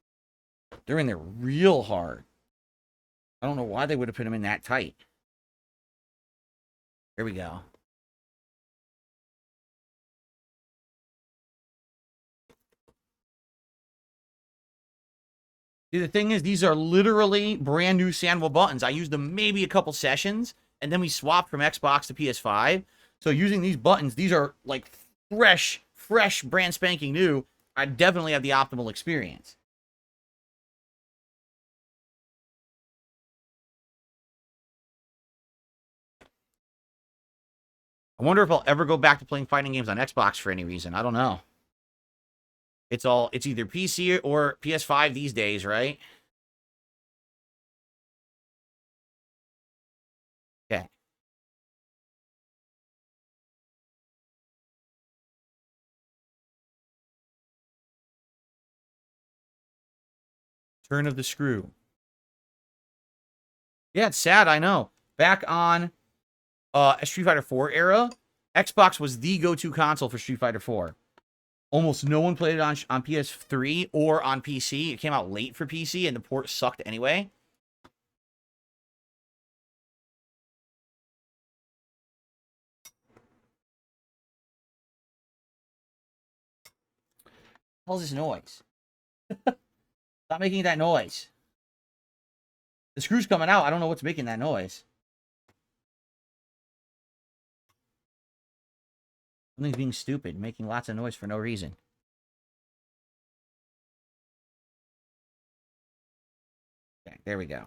They're in there real hard. I don't know why they would have put them in that tight. Here we go. See, the thing is, these are literally brand new sandwell buttons. I used them maybe a couple sessions, and then we swapped from Xbox to PS5. So using these buttons, these are like fresh, brand spanking new. I definitely have the optimal experience. I wonder if I'll ever go back to playing fighting games on Xbox for any reason. I don't know. It's either PC or PS5 these days, right? Okay. Turn of the screw. Yeah, it's sad, I know. Back on Street Fighter 4 era, Xbox was the go-to console for Street Fighter 4. Almost no one played it on PS3 or on PC. It came out late for PC, and the port sucked anyway. What the hell is this noise? Stop making that noise. The screw's coming out. I don't know what's making that noise. Something's being stupid, making lots of noise for no reason. Okay, there we go.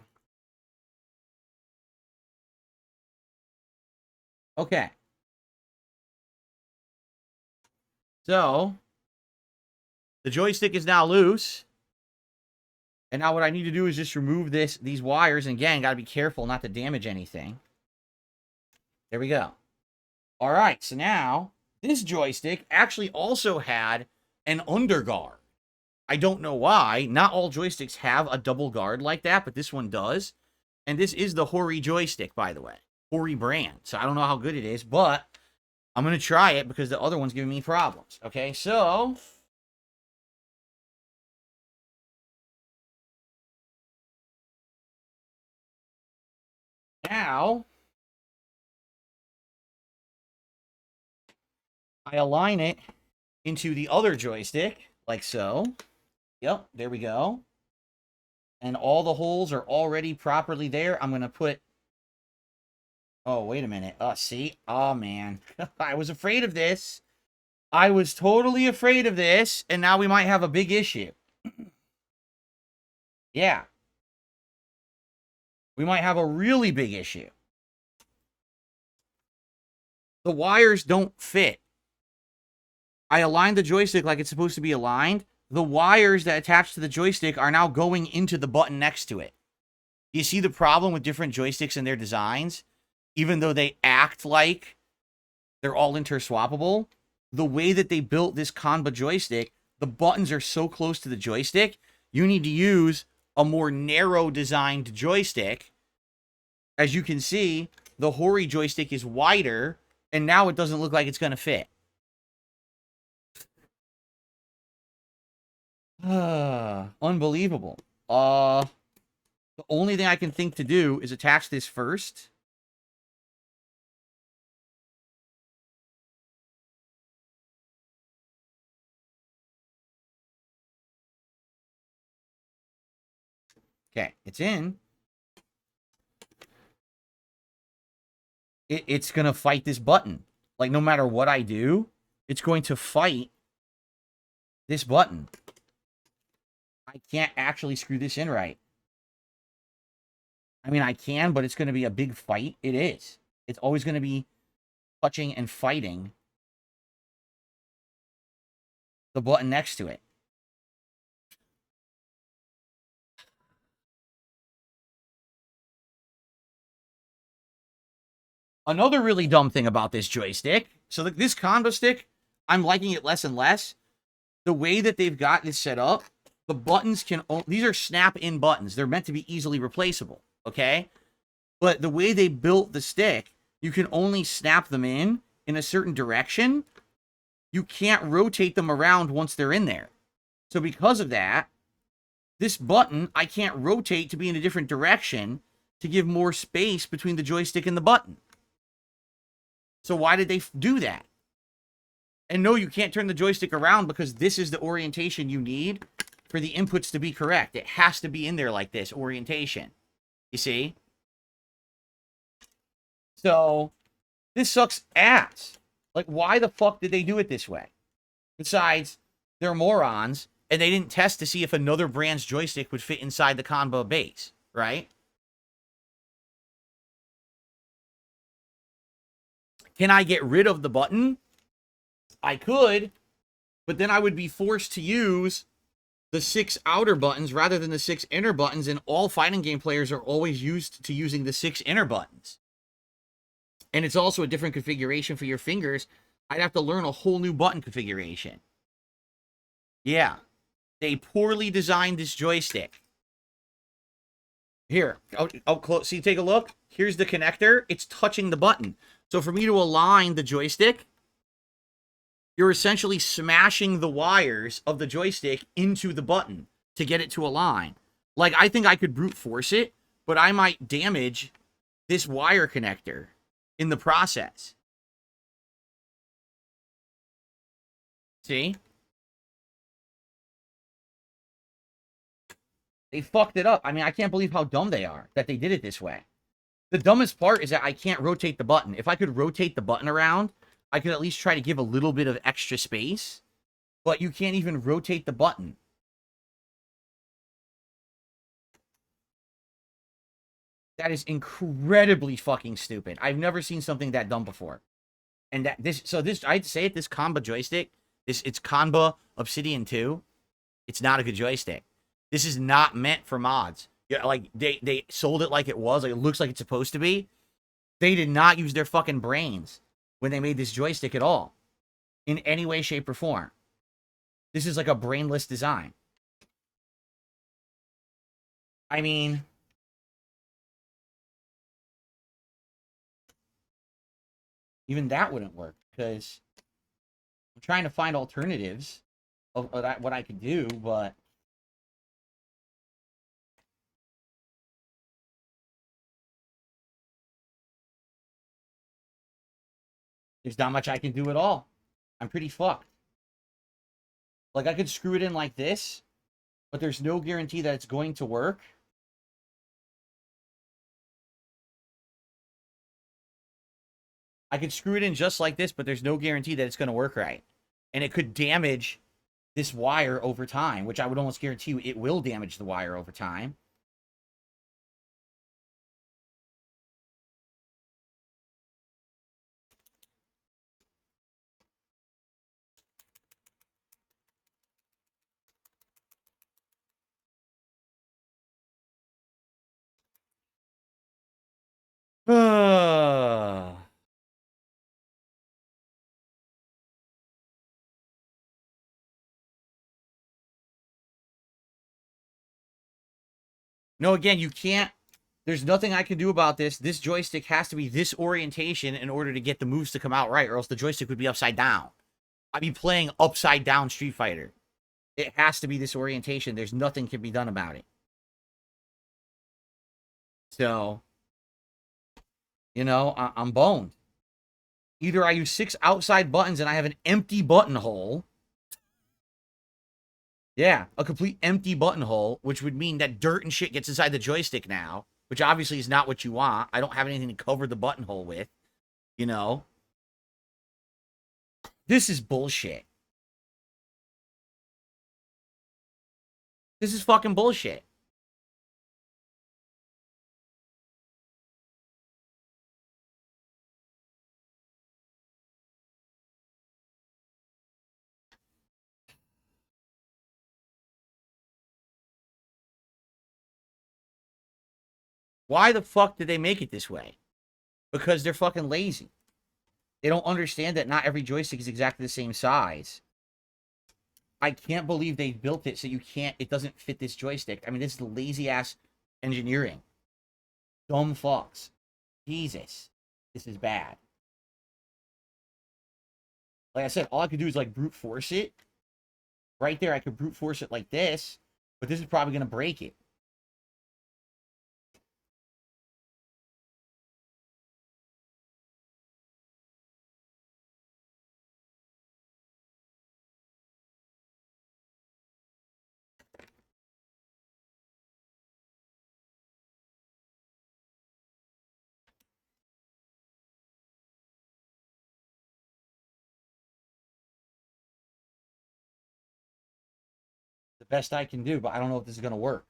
Okay. So, the joystick is now loose. And now what I need to do is just remove these wires. And again, got to be careful not to damage anything. There we go. All right, so now this joystick actually also had an underguard. I don't know why. Not all joysticks have a double guard like that, but this one does. And this is the Hori joystick, by the way. Hori brand. So I don't know how good it is, but I'm going to try it because the other one's giving me problems. Okay, so now I align it into the other joystick, like so. Yep, there we go. And all the holes are already properly there. I'm going to put... Oh, wait a minute. See? Oh, man. I was afraid of this. I was totally afraid of this, and now we might have a big issue. Yeah. We might have a really big issue. The wires don't fit. I aligned the joystick like it's supposed to be aligned. The wires that attach to the joystick are now going into the button next to it. You see the problem with different joysticks and their designs? Even though they act like they're all interswappable, the way that they built this Qanba joystick, the buttons are so close to the joystick, you need to use a more narrow designed joystick. As you can see, the Hori joystick is wider, and now it doesn't look like it's going to fit. Unbelievable. The only thing I can think to do is attach this first. Okay, it's in. It's going to fight this button. Like, no matter what I do, it's going to fight this button. I can't actually screw this in right. I mean, I can, but it's going to be a big fight. It is. It's always going to be touching and fighting the button next to it. Another really dumb thing about this joystick, so this Qanba stick, I'm liking it less and less. The way that they've got this set up, the buttons these are snap-in buttons. They're meant to be easily replaceable, okay? But the way they built the stick, you can only snap them in a certain direction. You can't rotate them around once they're in there. So because of that, this button, I can't rotate to be in a different direction to give more space between the joystick and the button. So why did they do that? And no, you can't turn the joystick around because this is the orientation you need for the inputs to be correct. It has to be in there like this, orientation. You see? So, this sucks ass. Like, why the fuck did they do it this way? Besides, they're morons, and they didn't test to see if another brand's joystick would fit inside the Qanba base, right? Can I get rid of the button? I could, but then I would be forced to use the 6 outer buttons rather than the 6 inner buttons, and all fighting game players are always used to using the 6 inner buttons. And it's also a different configuration for your fingers. I'd have to learn a whole new button configuration. Yeah. They poorly designed this joystick. Here, up close. See, take a look. Here's the connector. It's touching the button. So for me to align the joystick, you're essentially smashing the wires of the joystick into the button to get it to align. Like, I think I could brute force it, but I might damage this wire connector in the process. See? They fucked it up. I mean, I can't believe how dumb they are that they did it this way. The dumbest part is that I can't rotate the button. If I could rotate the button around, I could at least try to give a little bit of extra space, but you can't even rotate the button. That is incredibly fucking stupid. I've never seen something that dumb before. And that I'd say it, this Qanba joystick, it's Qanba Obsidian 2. It's not a good joystick. This is not meant for mods. Yeah, like they sold it like it was, like it looks like it's supposed to be. They did not use their fucking brains when they made this joystick at all, in any way, shape, or form. This is like a brainless design. I mean, even that wouldn't work, because I'm trying to find alternatives of what I could do, but there's not much I can do at all. I'm pretty fucked. Like, I could screw it in like this, but there's no guarantee that it's going to work. I could screw it in just like this, but there's no guarantee that it's going to work right. And it could damage this wire over time, which I would almost guarantee you it will damage the wire over time. No, again, you can't. There's nothing I can do about this. This joystick has to be this orientation in order to get the moves to come out right, or else the joystick would be upside down. I'd be playing upside down Street Fighter. It has to be this orientation. There's nothing can be done about it. So, you know, I'm boned. Either I use 6 outside buttons and I have an empty buttonhole. Yeah, a complete empty buttonhole, which would mean that dirt and shit gets inside the joystick now, which obviously is not what you want. I don't have anything to cover the buttonhole with, you know. This is bullshit. This is fucking bullshit. Why the fuck did they make it this way? Because they're fucking lazy. They don't understand that not every joystick is exactly the same size. I can't believe they built it so it doesn't fit this joystick. I mean, this is lazy ass engineering. Dumb fucks. Jesus. This is bad. Like I said, all I could do is like brute force it. Right there, I could brute force it like this, but this is probably going to break it. The best I can do, but I don't know if this is going to work.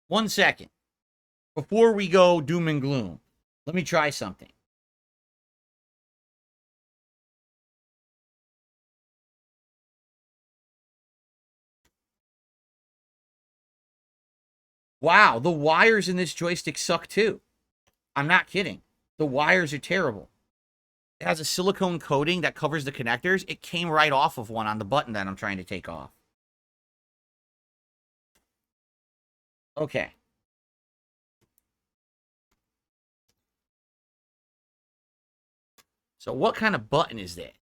1 second. Before we go doom and gloom, let me try something. Wow, the wires in this joystick suck too. I'm not kidding. The wires are terrible. It has a silicone coating that covers the connectors. It came right off of one on the button that I'm trying to take off. Okay. So what kind of button is that?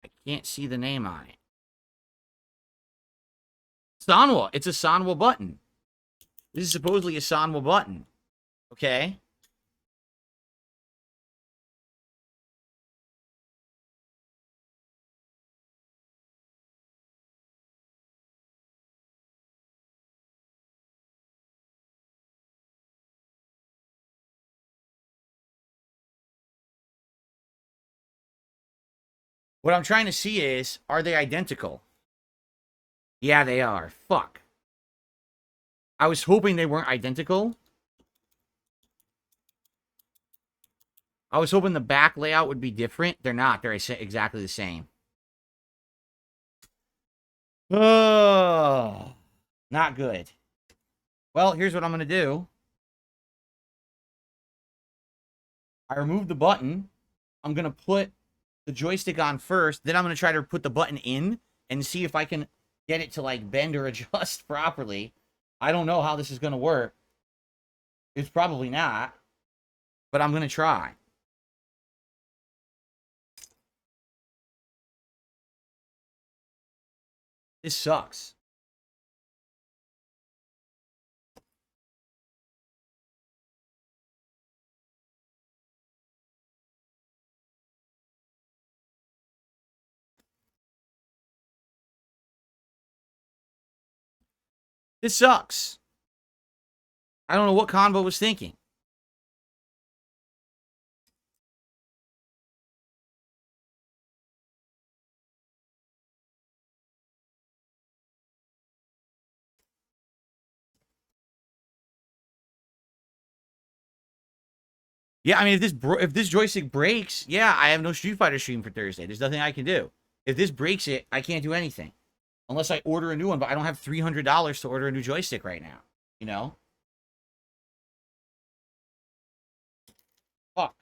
I can't see the name on it. Sanwa. It's a Sanwa button. This is supposedly a Sanwa button. Okay. What I'm trying to see is, are they identical? Yeah, they are. Fuck. I was hoping they weren't identical. I was hoping the back layout would be different. They're not. They're exactly the same. Oh, not good. Well, here's what I'm going to do. I removed the button. I'm going to put the joystick on first. Then I'm going to try to put the button in and see if I can get it to, like, bend or adjust properly. I don't know how this is going to work. It's probably not. But I'm going to try. This sucks. This sucks. I don't know what Qanba was thinking. Yeah, I mean, if this joystick breaks, yeah, I have no Street Fighter stream for Thursday. There's nothing I can do. If this breaks it, I can't do anything. Unless I order a new one, but I don't have $300 to order a new joystick right now. You know? Fuck.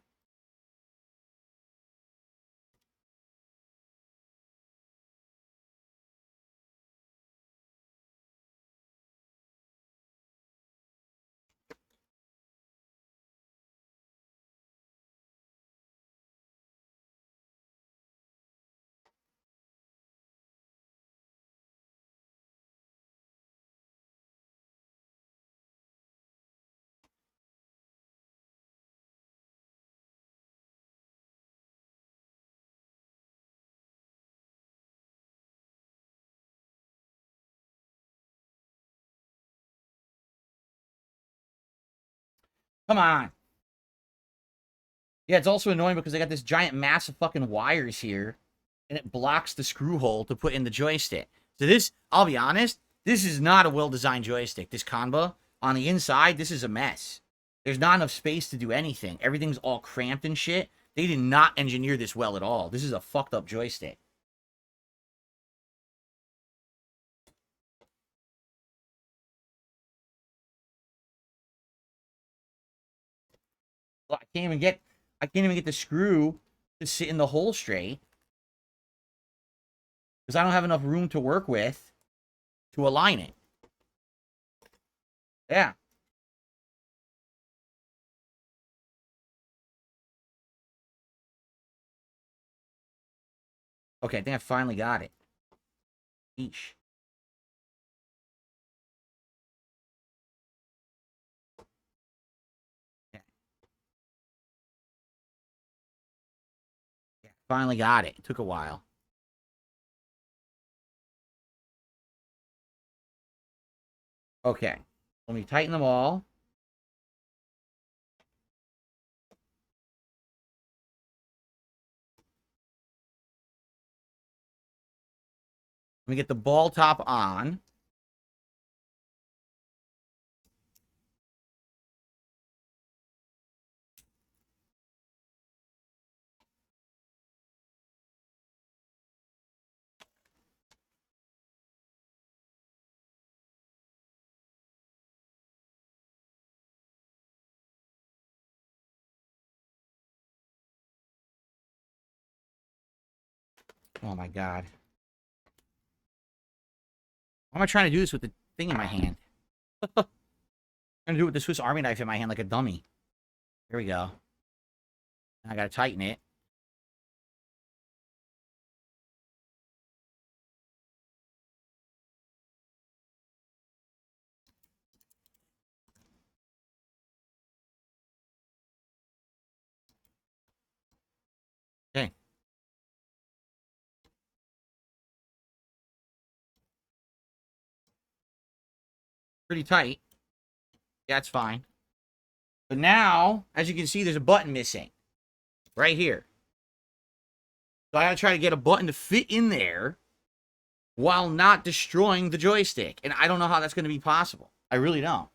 Come on. Yeah, it's also annoying because I got this giant mass of fucking wires here, and it blocks the screw hole to put in the joystick. So this, I'll be honest, this is not a well-designed joystick. This Qanba, on the inside, this is a mess. There's not enough space to do anything. Everything's all cramped and shit. They did not engineer this well at all. This is a fucked up joystick. I can't even get the screw to sit in the hole straight. Because I don't have enough room to work with to align it. Yeah. Okay, I think I finally got it. Eesh. Yeah. Yeah, finally got it. It took a while. Okay. Let me tighten them all. Let me get the ball top on. Oh my god. Why am I trying to do this with the thing in my hand? I'm trying to do it with the Swiss Army knife in my hand like a dummy. Here we go. I gotta tighten it. Okay. Pretty tight. Yeah, it's fine. But now, as you can see, there's a button missing. Right here. So I gotta try to get a button to fit in there while not destroying the joystick. And I don't know how that's gonna be possible. I really don't.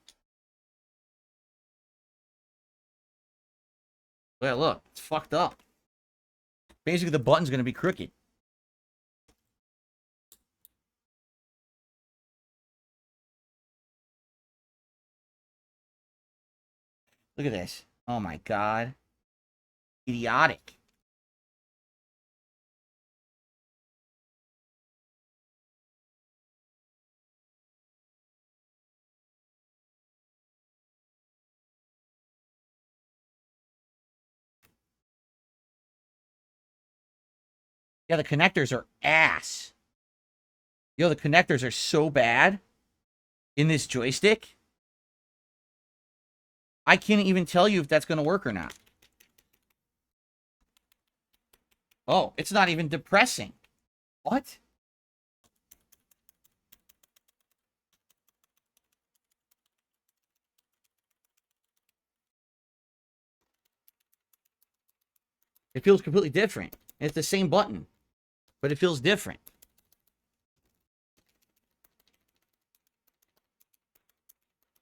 Well, look, it's fucked up. Basically, the button's gonna be crooked. Look at this. Oh my god. Idiotic. Yeah, the connectors are ass. Yo, the connectors are so bad in this joystick. I can't even tell you if that's going to work or not. Oh, it's not even depressing. What? It feels completely different. It's the same button, but it feels different.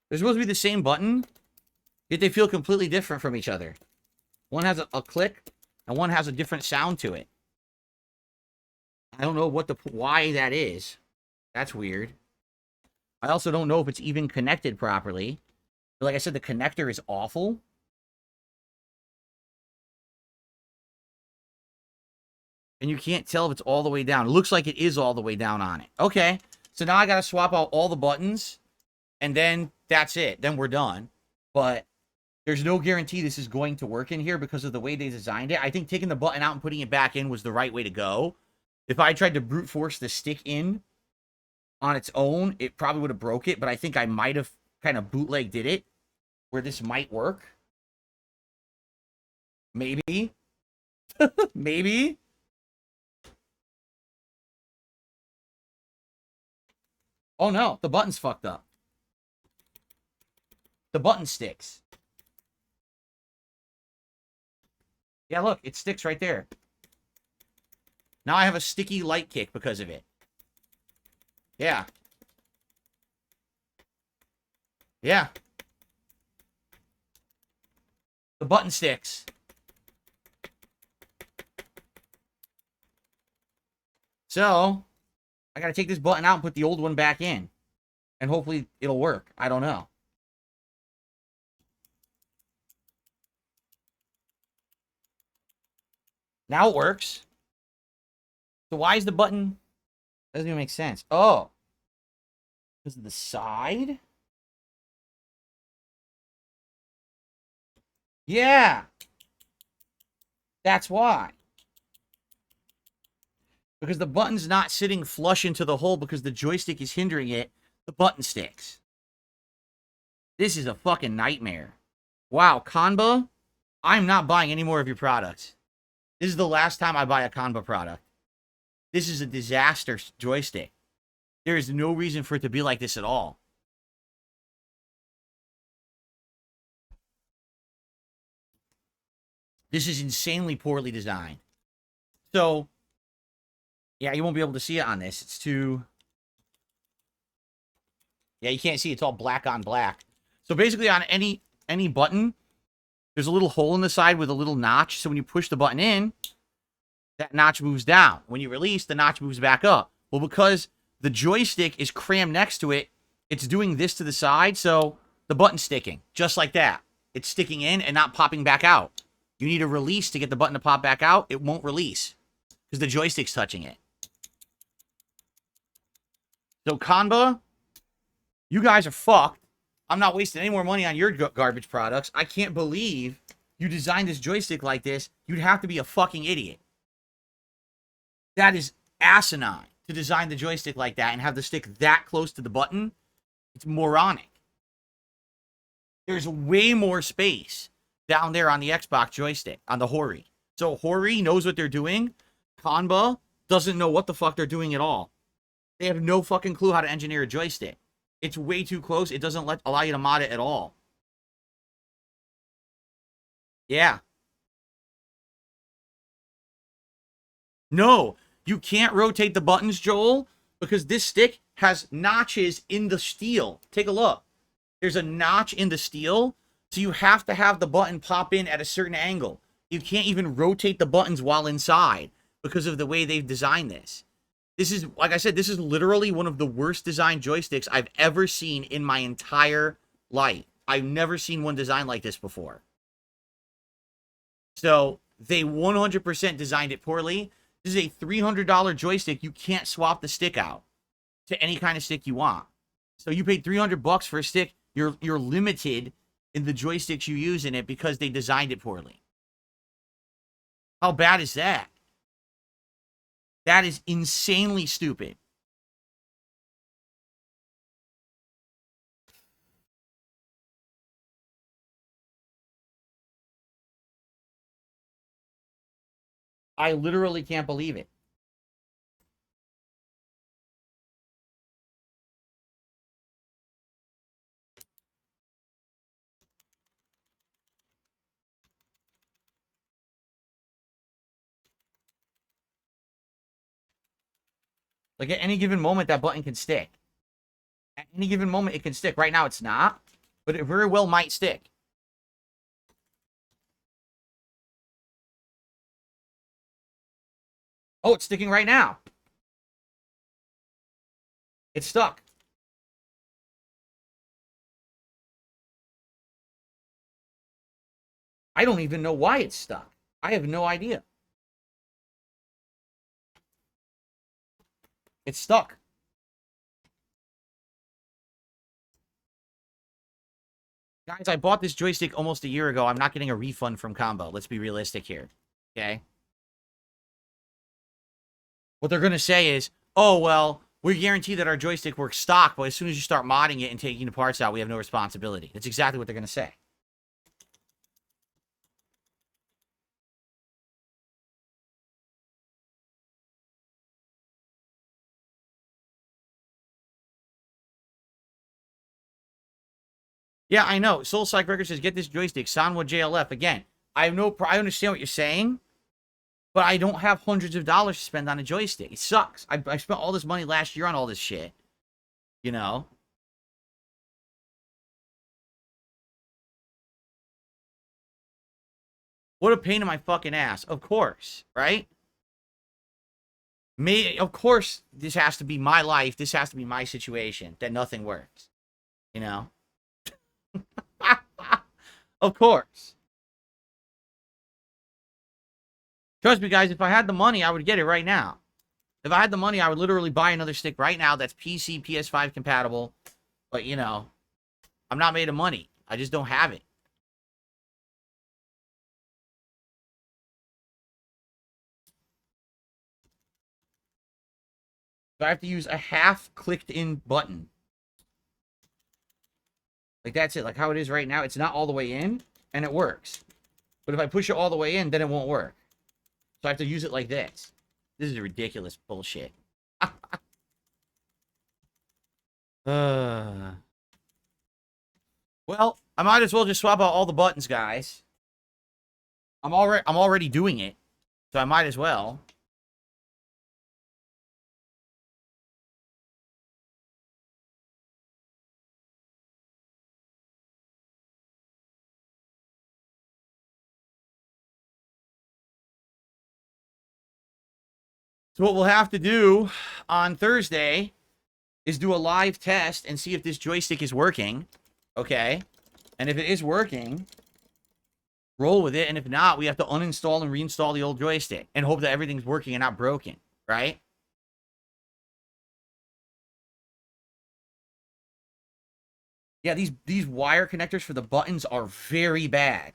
They're supposed to be the same button, yet they feel completely different from each other. One has a click, and one has a different sound to it. I don't know why that is. That's weird. I also don't know if it's even connected properly. But like I said, the connector is awful. And you can't tell if it's all the way down. It looks like it is all the way down on it. Okay. So now I got to swap out all the buttons. And then that's it. Then we're done. But there's no guarantee this is going to work in here because of the way they designed it. I think taking the button out and putting it back in was the right way to go. If I tried to brute force the stick in on its own, it probably would have broke it. But I think I might have kind of bootleg did it where this might work. Maybe. Maybe. Oh no, the button's fucked up. The button sticks. Yeah, look, it sticks right there. Now I have a sticky light kick because of it. Yeah. Yeah. The button sticks. So, I gotta take this button out and put the old one back in. And hopefully it'll work. I don't know. Now it works. So why is the button... Doesn't even make sense. Oh. Because of the side? Yeah. That's why. Because the button's not sitting flush into the hole because the joystick is hindering it. The button sticks. This is a fucking nightmare. Wow, Qanba, I'm not buying any more of your products. This is the last time I buy a Qanba product. This is a disaster joystick. There is no reason for it to be like this at all. This is insanely poorly designed. So, Yeah, you won't be able to see it on this. It's too... Yeah, you can't see. It's all black on black. So basically on any button, there's a little hole in the side with a little notch. So when you push the button in, that notch moves down. When you release, the notch moves back up. Well, because the joystick is crammed next to it, it's doing this to the side, so the button's sticking. Just like that. It's sticking in and not popping back out. You need a release to get the button to pop back out. It won't release because the joystick's touching it. So Qanba, you guys are fucked. I'm not wasting any more money on your garbage products. I can't believe you designed this joystick like this. You'd have to be a fucking idiot. That is asinine to design the joystick like that and have the stick that close to the button. It's moronic. There's way more space down there on the Xbox joystick, on the Hori. So Hori knows what they're doing. Qanba doesn't know what the fuck they're doing at all. They have no fucking clue how to engineer a joystick. It's way too close. It doesn't allow you to mod it at all. Yeah. No, you can't rotate the buttons, Joel, because this stick has notches in the steel. Take a look. There's a notch in the steel, so you have to have the button pop in at a certain angle. You can't even rotate the buttons while inside because of the way they've designed this. This is, like I said, this is literally one of the worst designed joysticks I've ever seen in my entire life. I've never seen one designed like this before. So they 100% designed it poorly. This is a $300 joystick. You can't swap the stick out to any kind of stick you want. So you paid $300 for a stick. You're limited in the joysticks you use in it because they designed it poorly. How bad is that? That is insanely stupid. I literally can't believe it. Like at any given moment, that button can stick. At any given moment, it can stick. Right now, it's not, but it very well might stick. Oh, it's sticking right now. It's stuck. I don't even know why it's stuck. I have no idea. It's stuck. Guys, I bought this joystick almost a year ago. I'm not getting a refund from Qanba. Let's be realistic here. Okay? What they're going to say is, oh, well, we guarantee that our joystick works stock, but as soon as you start modding it and taking the parts out, we have no responsibility. That's exactly what they're going to say. Yeah, I know. Soul Psych Records says, get this joystick. Sanwa JLF. Again, I understand what you're saying, but I don't have hundreds of dollars to spend on a joystick. It sucks. I spent all this money last year on all this shit. You know? What a pain in my fucking ass. Of course, right? Of course, this has to be my life. This has to be my situation. That nothing works. You know? Of course. Trust me, guys, if I had the money, I would get it right now. If I had the money, I would literally buy another stick right now that's PC, PS5 compatible. But, you know, I'm not made of money. I just don't have it. So I have to use a half clicked in button. Like, that's it. Like how it is right now. It's not all the way in, and it works. But if I push it all the way in, then it won't work. So I have to use it like this. This is ridiculous bullshit. Well, I might as well just swap out all the buttons, guys. I'm already doing it, so I might as well. So what we'll have to do on Thursday is do a live test and see if this joystick is working. Okay? And if it is working, roll with it. And if not, we have to uninstall and reinstall the old joystick and hope that everything's working and not broken. Right? Yeah, these wire connectors for the buttons are very bad.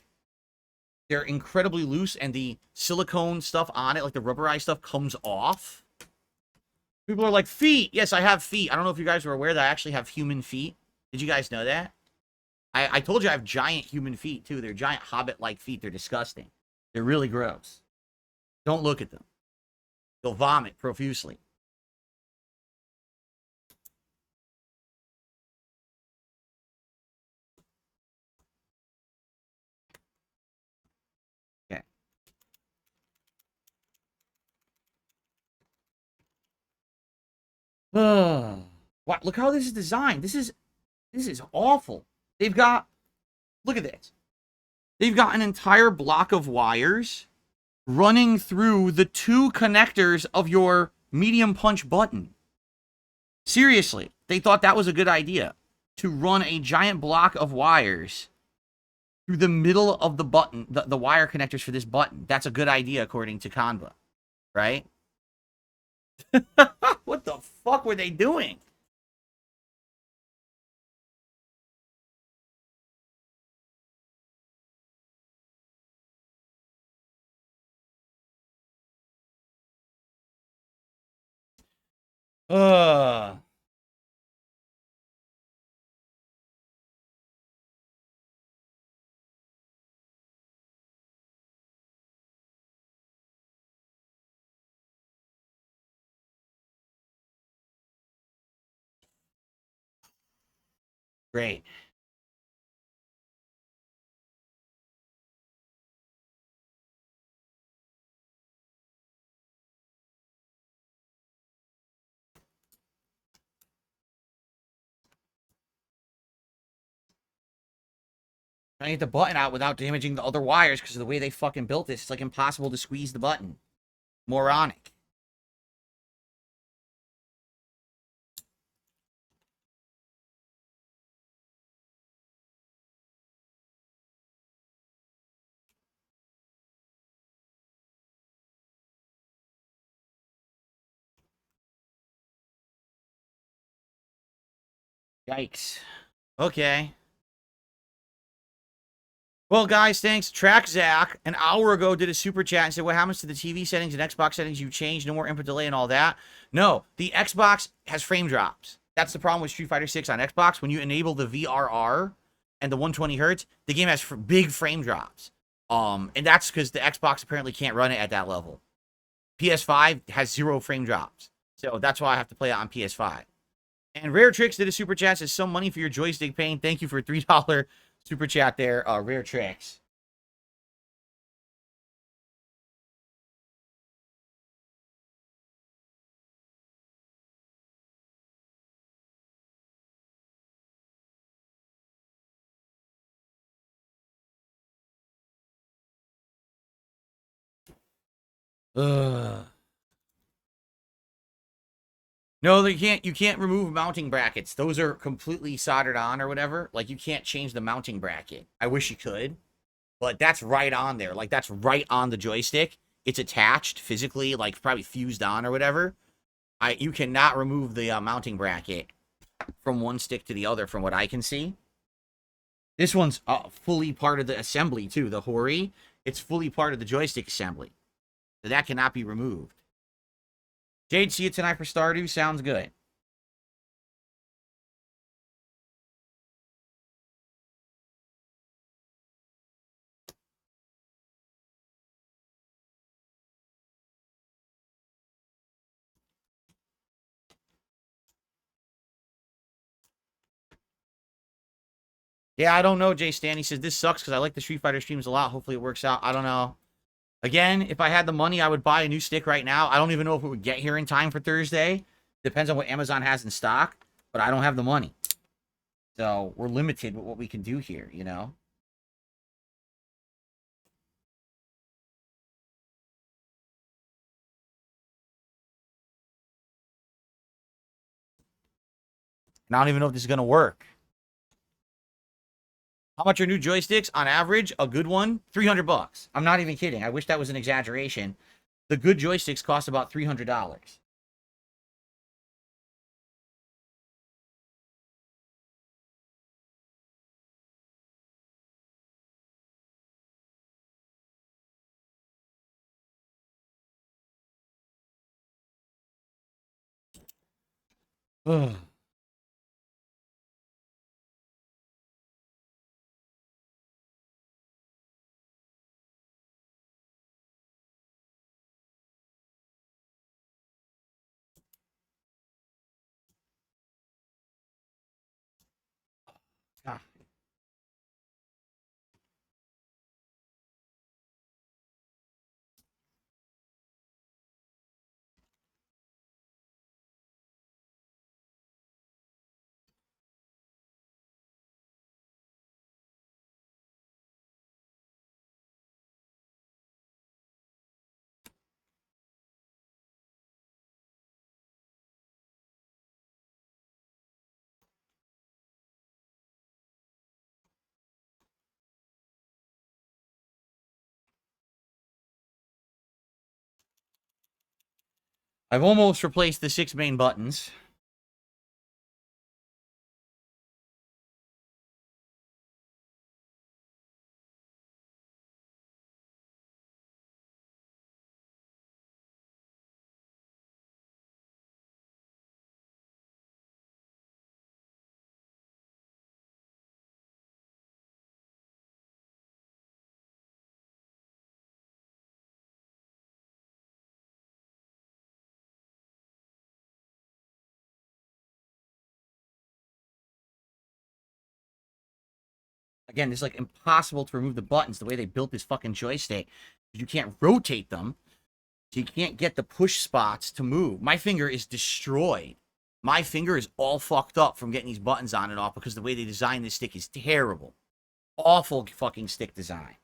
They're incredibly loose, and the silicone stuff on it, like the rubberized stuff, comes off. People are like, feet! Yes, I have feet. I don't know if you guys were aware that I actually have human feet. Did you guys know that? I told you I have giant human feet, too. They're giant hobbit-like feet. They're disgusting. They're really gross. Don't look at them. You'll vomit profusely. Okay. What? Look how this is designed. This is awful. They've got, look at this. They've got an entire block of wires running through the two connectors of your medium punch button. Seriously, they thought that was a good idea, to run a giant block of wires through the middle of the button, the wire connectors for this button. That's a good idea, according to Qanba, right? What the fuck were they doing? Uh, Great. Trying to get the button out without damaging the other wires because of the way they fucking built this. It's like impossible to squeeze the button. Moronic. Yikes. Okay. Well, guys, thanks. Track Zach an hour ago did a super chat and said, what happens to the TV settings and Xbox settings you changed? No more input delay and all that. No, the Xbox has frame drops. That's the problem with Street Fighter 6 on Xbox. When you enable the VRR and the 120 hertz, the game has big frame drops. And that's because the Xbox apparently can't run it at that level. PS5 has 0 frame drops. So that's why I have to play it on PS5. And Rare Tricks did a super chat, says some money for your joystick pain. Thank you for a $3 super chat there, Rare Tricks. Ugh. No, you can't remove mounting brackets. Those are completely soldered on or whatever. Like, you can't change the mounting bracket. I wish you could, but that's right on there. Like, that's right on the joystick. It's attached physically, like probably fused on or whatever. You cannot remove the mounting bracket from one stick to the other from what I can see. This one's fully part of the assembly too. The Hori, it's fully part of the joystick assembly. So that cannot be removed. Jade, see you tonight for Stardew. Sounds good. Yeah, I don't know, Jay Stan. He says, this sucks because I like the Street Fighter streams a lot. Hopefully it works out. I don't know. Again, if I had the money, I would buy a new stick right now. I don't even know if it would get here in time for Thursday. Depends on what Amazon has in stock. But I don't have the money. So we're limited with what we can do here, you know? And I don't even know if this is going to work. How much are new joysticks? On average, a good one, $300. I'm not even kidding. I wish that was an exaggeration. The good joysticks cost about $300. Ugh. Ah. I've almost replaced the 6 main buttons. Again, it's like impossible to remove the buttons the way they built this fucking joystick. You can't rotate them, so you can't get the push spots to move. My finger is destroyed. My finger is all fucked up from getting these buttons on and off because the way they designed this stick is terrible. Awful fucking stick design.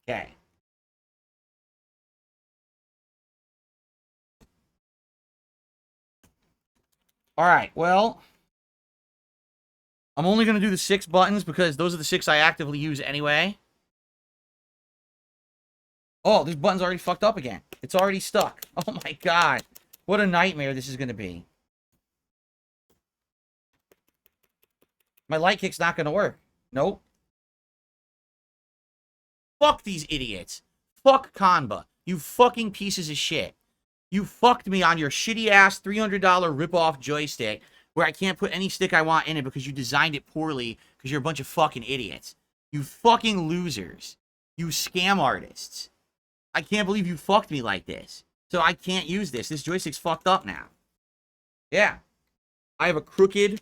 Okay. All right, well, I'm only going to do the 6 buttons because those are the 6 I actively use anyway. Oh, this button's already fucked up again. It's already stuck. Oh my god. What a nightmare this is going to be. My light kick's not going to work. Nope. Fuck these idiots. Fuck Qanba. You fucking pieces of shit. You fucked me on your shitty-ass $300 rip-off joystick where I can't put any stick I want in it because you designed it poorly because you're a bunch of fucking idiots. You fucking losers. You scam artists. I can't believe you fucked me like this. So I can't use this. This joystick's fucked up now. Yeah. I have a crooked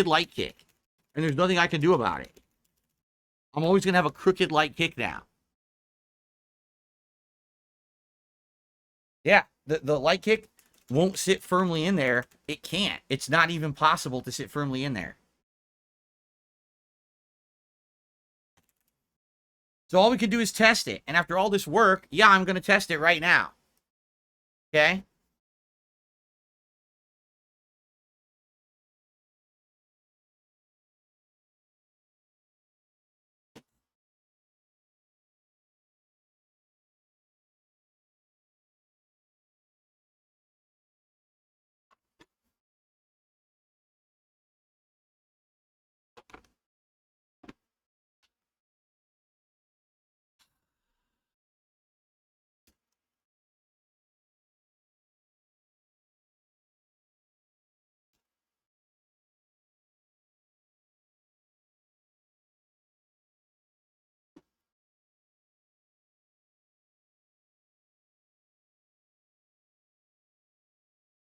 light kick. And there's nothing I can do about it. I'm always going to have a crooked light kick now. Yeah, the light kick won't sit firmly in there. It can't. It's not even possible to sit firmly in there. So all we can do is test it. And after all this work, yeah, I'm going to test it right now. Okay?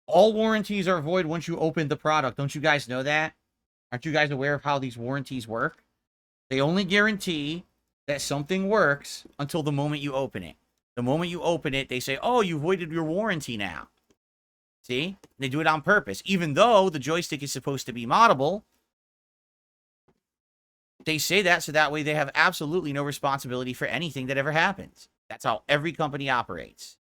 All warranties are void once you open the product. Don't you guys know that? Aren't you guys aware of how these warranties work? They only guarantee that something works until the moment you open it. The moment you open it, they say, oh, you voided your warranty now. See? They do it on purpose. Even though the joystick is supposed to be moddable, They say that so that way they have absolutely no responsibility for anything that ever happens. That's how every company operates.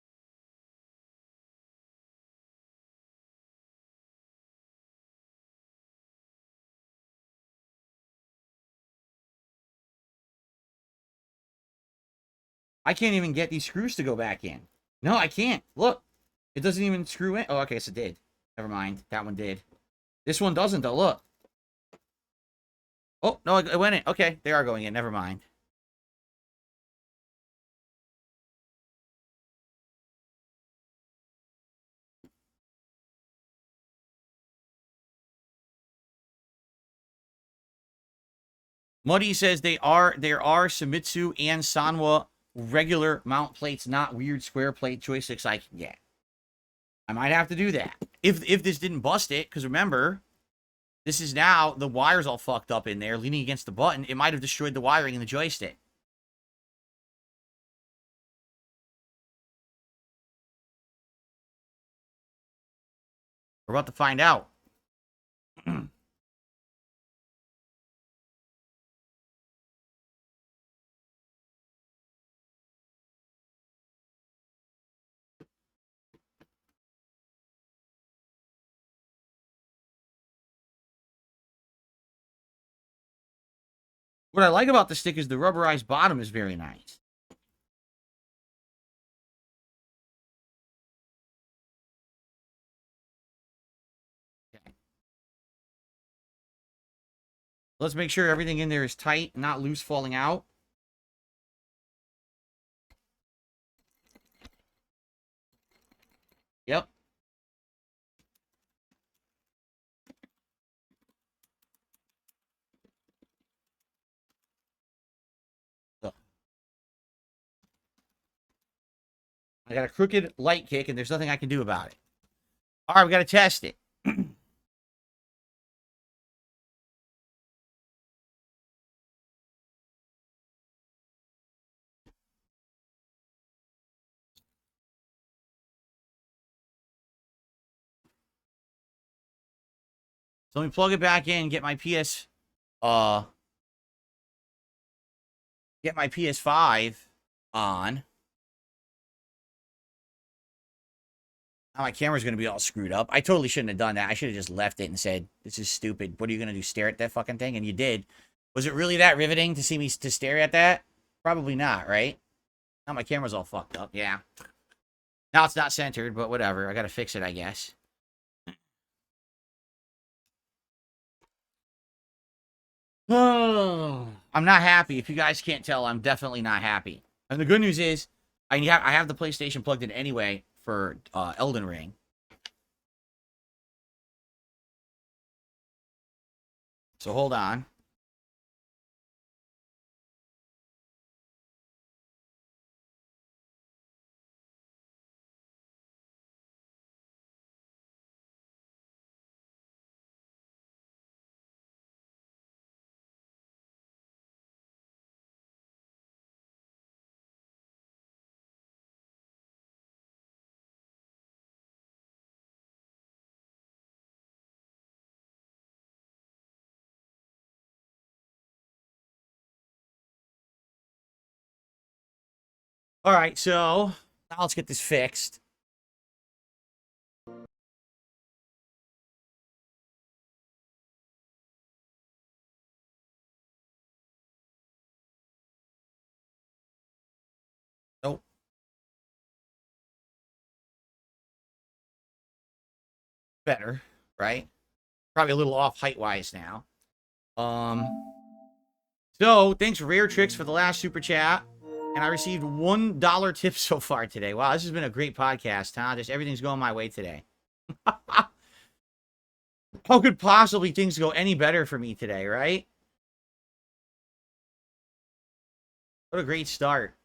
I can't even get these screws to go back in. No, I can't. Look. It doesn't even screw in. Oh, okay, so it did. Never mind. That one did. This one doesn't, though. Look. Oh, no, it went in. Okay, they are going in. Never mind. Muddy says there are Shimizu and Sanwa regular mount plates, not weird square plate joysticks I can get. I might have to do that. If this didn't bust it, because remember, this is now, the wire's all fucked up in there, leaning against the button. It might have destroyed the wiring in the joystick. We're about to find out. What I like about the stick is the rubberized bottom is very nice. Okay. Let's make sure everything in there is tight, not loose falling out. Yep. I got a crooked light kick, and there's nothing I can do about it. All right, we got to test it. So let me plug it back in, get my PS5 on. Now my camera's going to be all screwed up. I totally shouldn't have done that. I should have just left it and said, this is stupid. What are you going to do, stare at that fucking thing? And you did. Was it really that riveting to see me to stare at that? Probably not, right? Now my camera's all fucked up. Yeah. Now it's not centered, but whatever. I got to fix it, I guess. Oh, I'm not happy. If you guys can't tell, I'm definitely not happy. And the good news is, I have the PlayStation plugged in anyway for Elden Ring. So hold on. All right, so now let's get this fixed. Nope. Better, right? Probably a little off height-wise now. So, thanks Rare Tricks for the last super chat. And I received $1 tip so far today. Wow, this has been a great podcast, huh? Just everything's going my way today. How could possibly things go any better for me today, right? What a great start.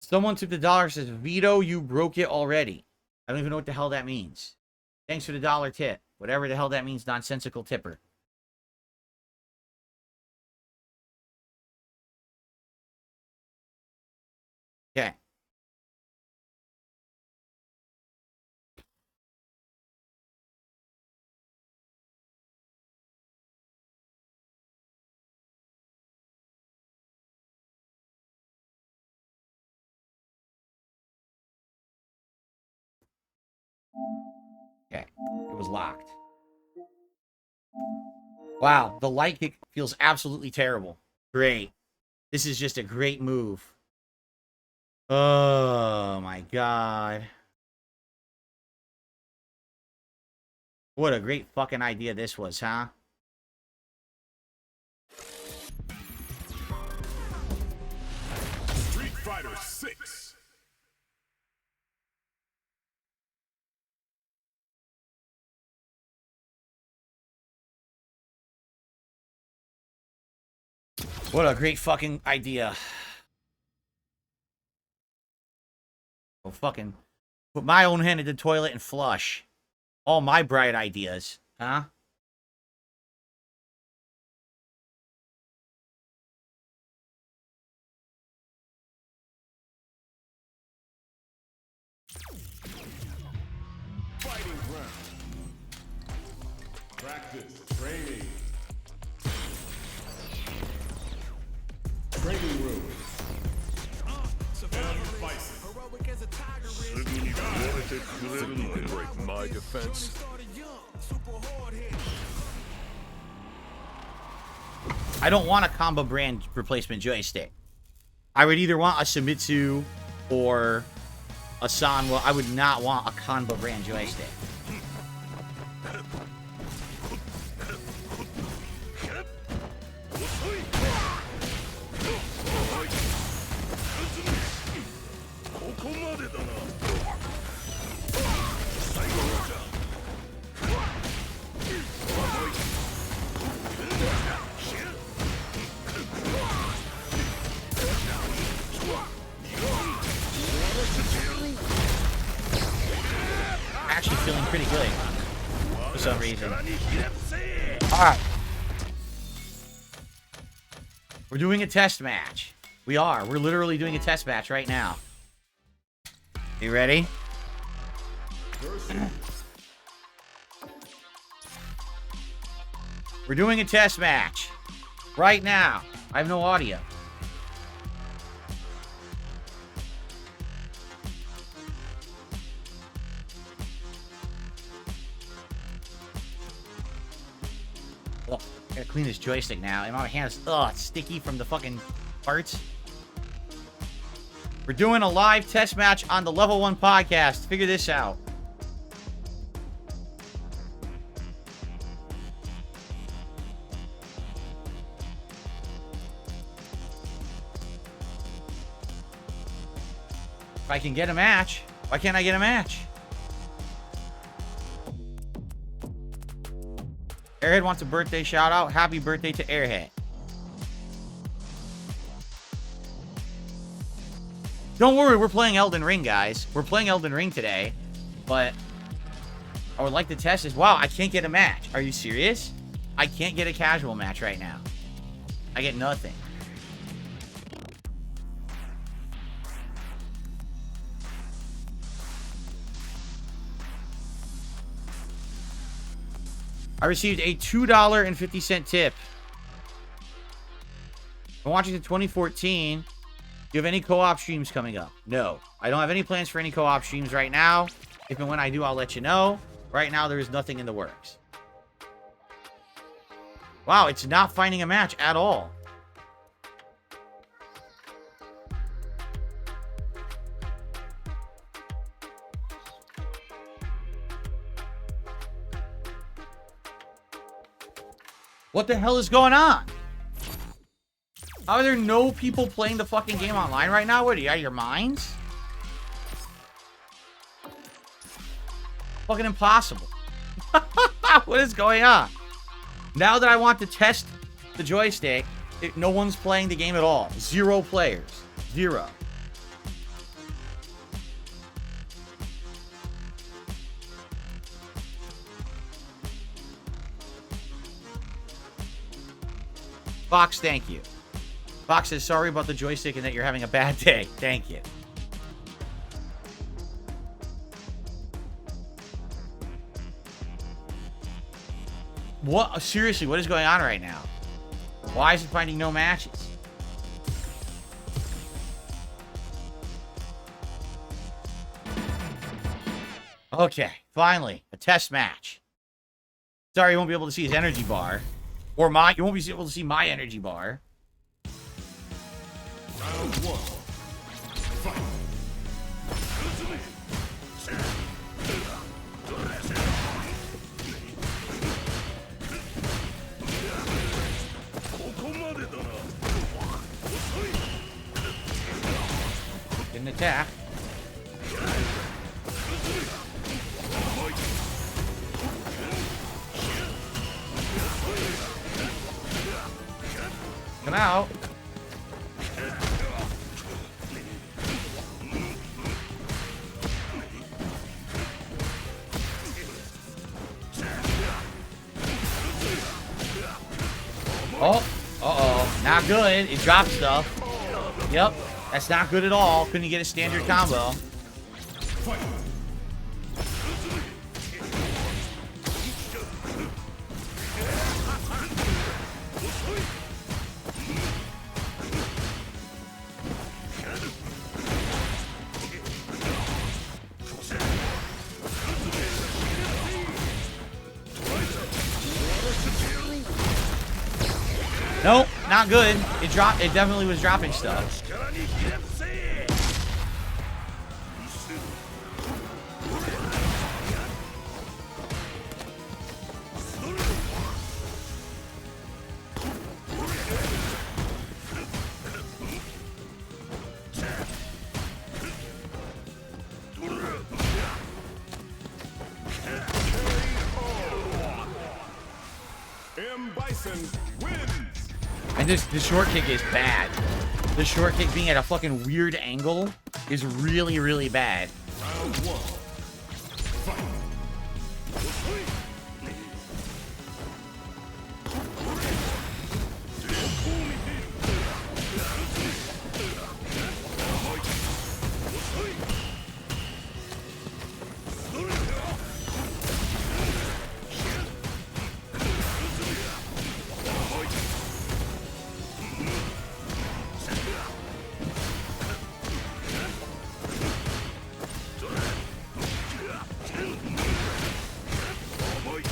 Someone took the dollar, says, Vito, you broke it already. I don't even know what the hell that means. Thanks for the $1 tip. Whatever the hell that means, nonsensical tipper. Okay. Okay. It was locked. Wow. The light kick feels absolutely terrible. Great. This is just a great move. Oh, my God. What a great fucking idea this was, huh? Street Fighter 6. What a great fucking idea. I'll fucking put my own hand in the toilet and flush. All my bright ideas, huh? Fighting round. Practice. Training. Training room. Break my defense. I don't want a Qanba brand replacement joystick. I would either want a Sumitsu or a Sanwa. I would not want a Qanba brand joystick. Actually feeling pretty good for some reason. Alright. We're doing a test match. We are. We're literally doing a test match right now. You ready? We're doing a test match. Right now. I have no audio. Oh, I gotta clean this joystick now. And my hand is, it's sticky from the fucking parts. We're doing a live test match on the Level 1 podcast. Figure this out. If I can get a match, why can't I get a match? Airhead wants a birthday shout out. Happy birthday to Airhead. Don't worry, we're playing Elden Ring, guys. We're playing Elden Ring today. But I would like to test this. Wow, I can't get a match. Are you serious? I can't get a casual match right now. I get nothing. I received a $2.50 tip. I'm watching the 2014. Do you have any co-op streams coming up? No. I don't have any plans for any co-op streams right now. If and when I do, I'll let you know. Right now, there is nothing in the works. Wow, it's not finding a match at all. What the hell is going on? Are there no people playing the fucking game online right now? What are you, out of your minds? Fucking impossible. What is going on? Now that I want to test the joystick, no one's playing the game at all. 0 players. 0. Fox, thank you. Fox says sorry about the joystick and that you're having a bad day. Thank you. What? Seriously, what is going on right now? Why is it finding no matches? Okay, finally, a test match. Sorry, you won't be able to see his energy bar. Or you won't be able to see my energy bar. Round one. Fight. Didn't attack. Come out. Oh, uh-oh. Not good. It dropped stuff. Yep. That's not good at all. Couldn't get a standard combo. Nope, not good. It dropped. It definitely was dropping stuff. And the short kick is bad. The short kick being at a fucking weird angle is really, really bad. Round one. Fight.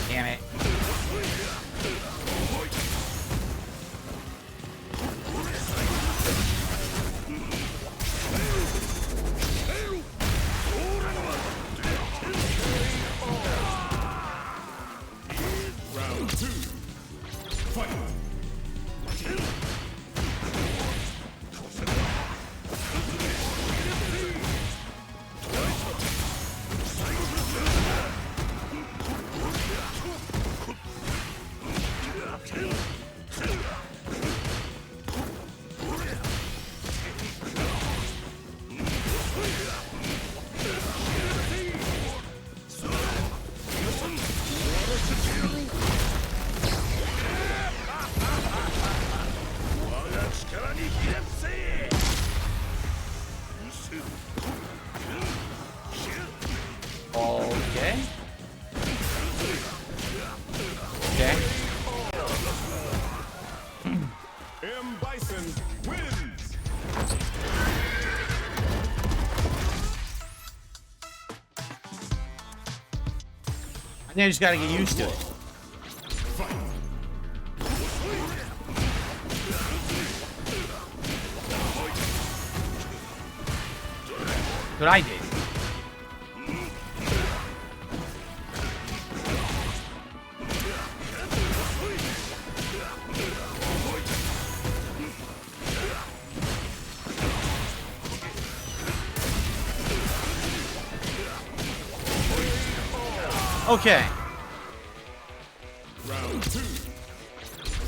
Damn it. Round two. Fight. Okay. Okay. M. Bison wins. I think I just gotta get used to it. That's what I did. Okay. Round two.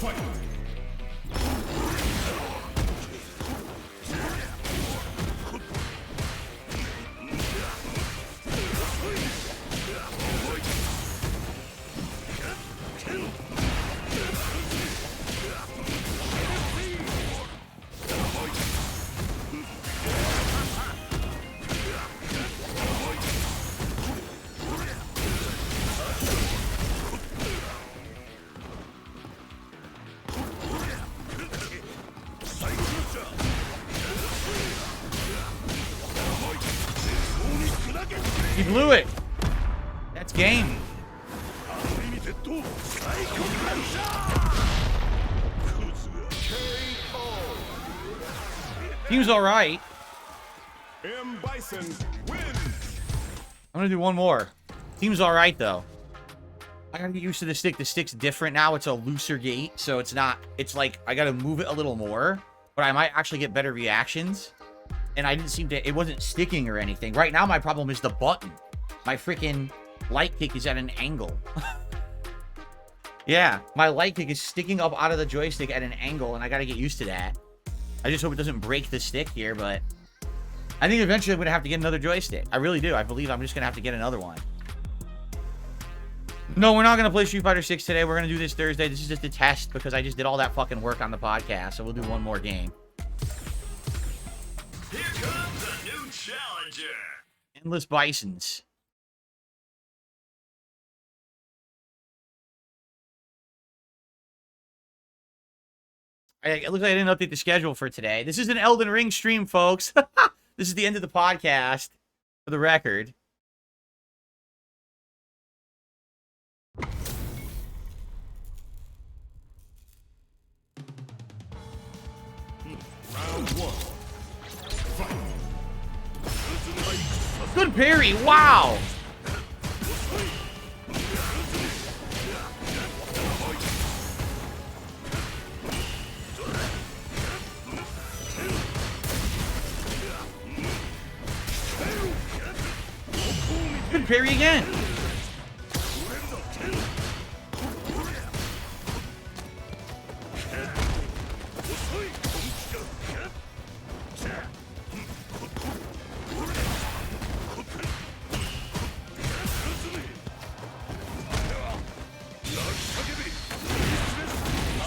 Fight. blew it. That's game. Team's all right. M. Bison wins. I'm gonna do one more. Team's all right though. I gotta get used to the stick. The stick's different now. It's a looser gate, so it's not. It's like I gotta move it a little more, but I might actually get better reactions. And I didn't seem to. It wasn't sticking or anything. Right now, my problem is the button. My freaking light kick is at an angle. Yeah, my light kick is sticking up out of the joystick at an angle, and I gotta get used to that. I just hope it doesn't break the stick here, but I think eventually I'm gonna have to get another joystick. I really do. I believe I'm just gonna have to get another one. No, we're not going to play Street Fighter 6 today. We're going to do this Thursday. This is just a test because I just did all that fucking work on the podcast. So we'll do one more game. Here comes a new challenger. Endless Bisons. It looks like I didn't update the schedule for today. This is an Elden Ring stream, folks. This is the end of the podcast, for the record. Round one. Fight. Good parry. Wow. Good parry again.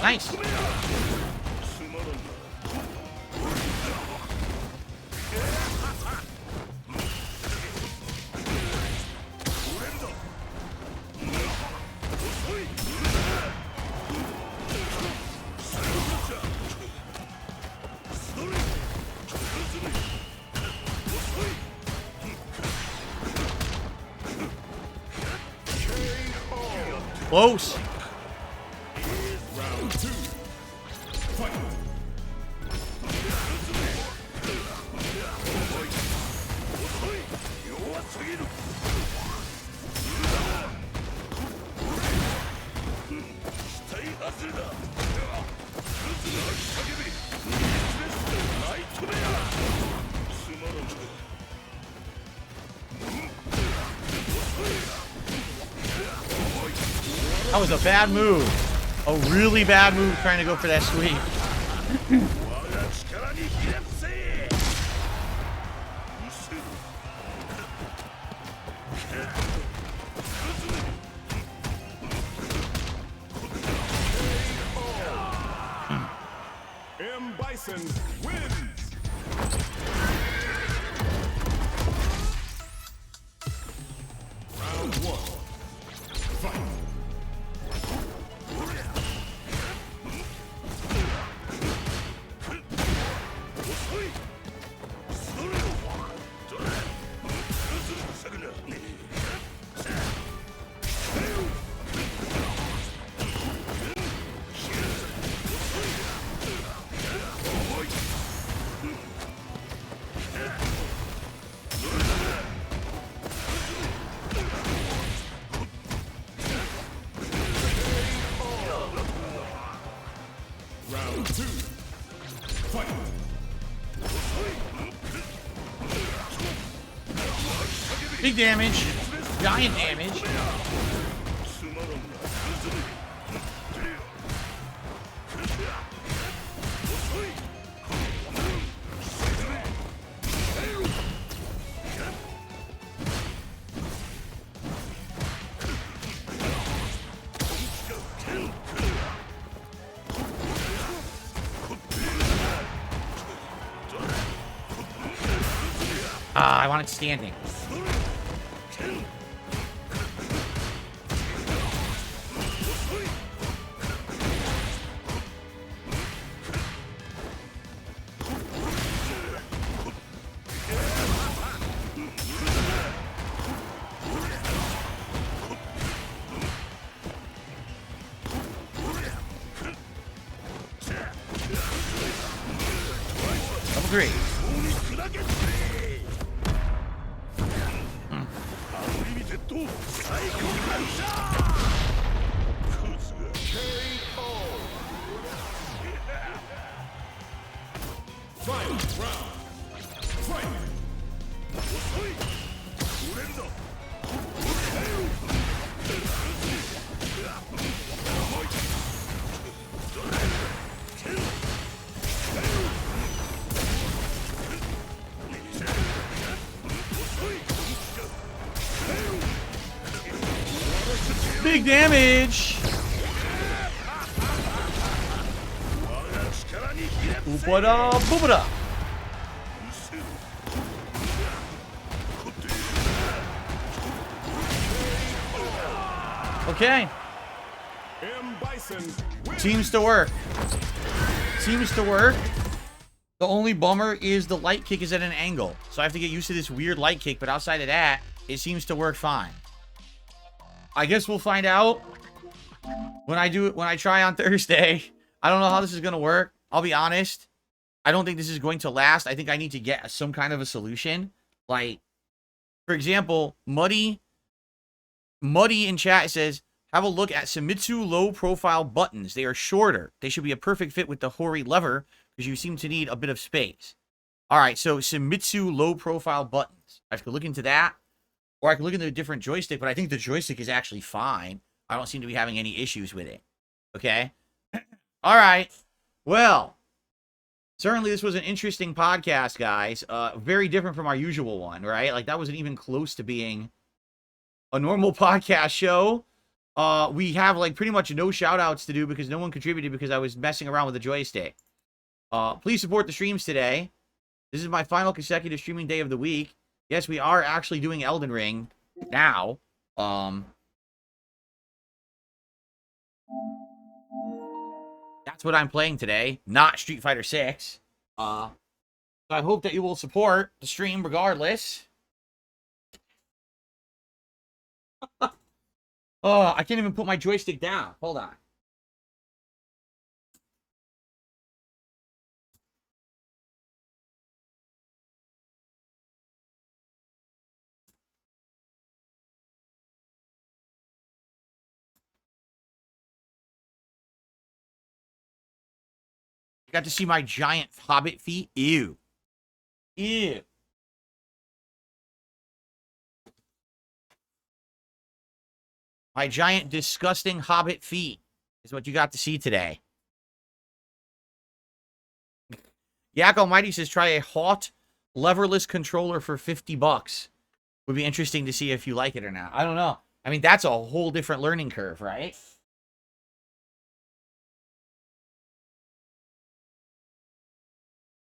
Nice. Close. Round two. Fight. That was a bad move. A really bad move trying to go for that sweep. M. Bison wins. Round one. Fight. Round two. Fight. Big damage. Giant damage. I want it standing. 3. Final round. Fight. Big damage. Oopada boopada. Okay. M. Bison wins. Seems to work. Seems to work. The only bummer is the light kick is at an angle. So I have to get used to this weird light kick, but outside of that, it seems to work fine. I guess we'll find out when I try on Thursday. I don't know how this is going to work. I'll be honest. I don't think this is going to last. I think I need to get some kind of a solution. Like, for example, Muddy in chat says, have a look at Sumitsu low profile buttons. They are shorter. They should be a perfect fit with the Hori lever because you seem to need a bit of space. All right, so Sumitsu low profile buttons. I have to look into that. Or I can look into a different joystick, but I think the joystick is actually fine. I don't seem to be having any issues with it. Okay? All right. Well, certainly this was an interesting podcast, guys. Very different from our usual one, right? Like, that wasn't even close to being a normal podcast show. We have, like, pretty much no shout-outs to do because no one contributed because I was messing around with the joystick. Please support the streams today. This is my final consecutive streaming day of the week. Yes, we are actually doing Elden Ring now. That's what I'm playing today, not Street Fighter 6. So I hope that you will support the stream regardless. Oh, I can't even put my joystick down. Hold on. You got to see my giant hobbit feet? Ew. Ew. My giant, disgusting hobbit feet is what you got to see today. Yak Almighty says, try a Hot leverless controller for $50. Would be interesting to see if you like it or not. I don't know. I mean, that's a whole different learning curve, right?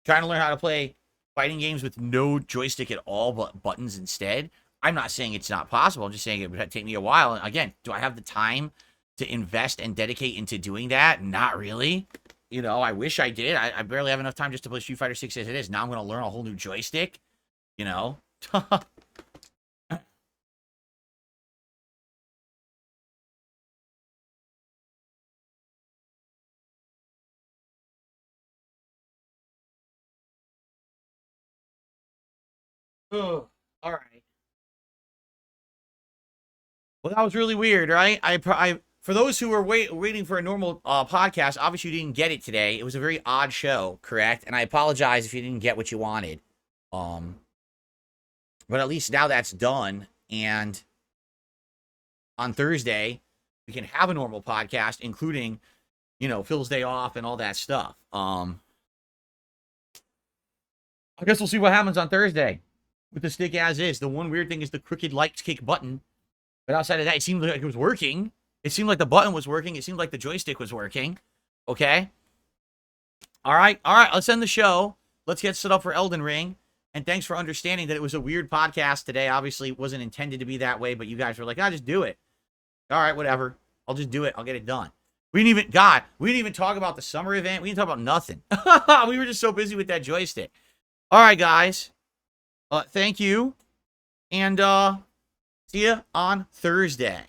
Trying to learn how to play fighting games with no joystick at all, but buttons instead. I'm not saying it's not possible. I'm just saying it would take me a while. And again, do I have the time to invest and dedicate into doing that? Not really. You know, I wish I did. I barely have enough time just to play Street Fighter 6 as it is. Now I'm going to learn a whole new joystick. You know? Oh, all right. Well, that was really weird, right? For those who were waiting for a normal podcast, obviously you didn't get it today. It was a very odd show, correct? And I apologize if you didn't get what you wanted. But at least now that's done, and on Thursday we can have a normal podcast, including, you know, Phil's day off and all that stuff. I guess we'll see what happens on Thursday with the stick as is. The one weird thing is the crooked light kick button. But outside of that, it seemed like it was working. It seemed like the button was working. It seemed like the joystick was working. Okay. All right. All right. Let's end the show. Let's get set up for Elden Ring. And thanks for understanding that it was a weird podcast today. Obviously, it wasn't intended to be that way, but you guys were like, "Ah, just do it." All right, whatever. I'll just do it. I'll get it done. We didn't even talk about the summer event. We didn't talk about nothing. We were just so busy with that joystick. All right, guys. Thank you. And see you on Thursday.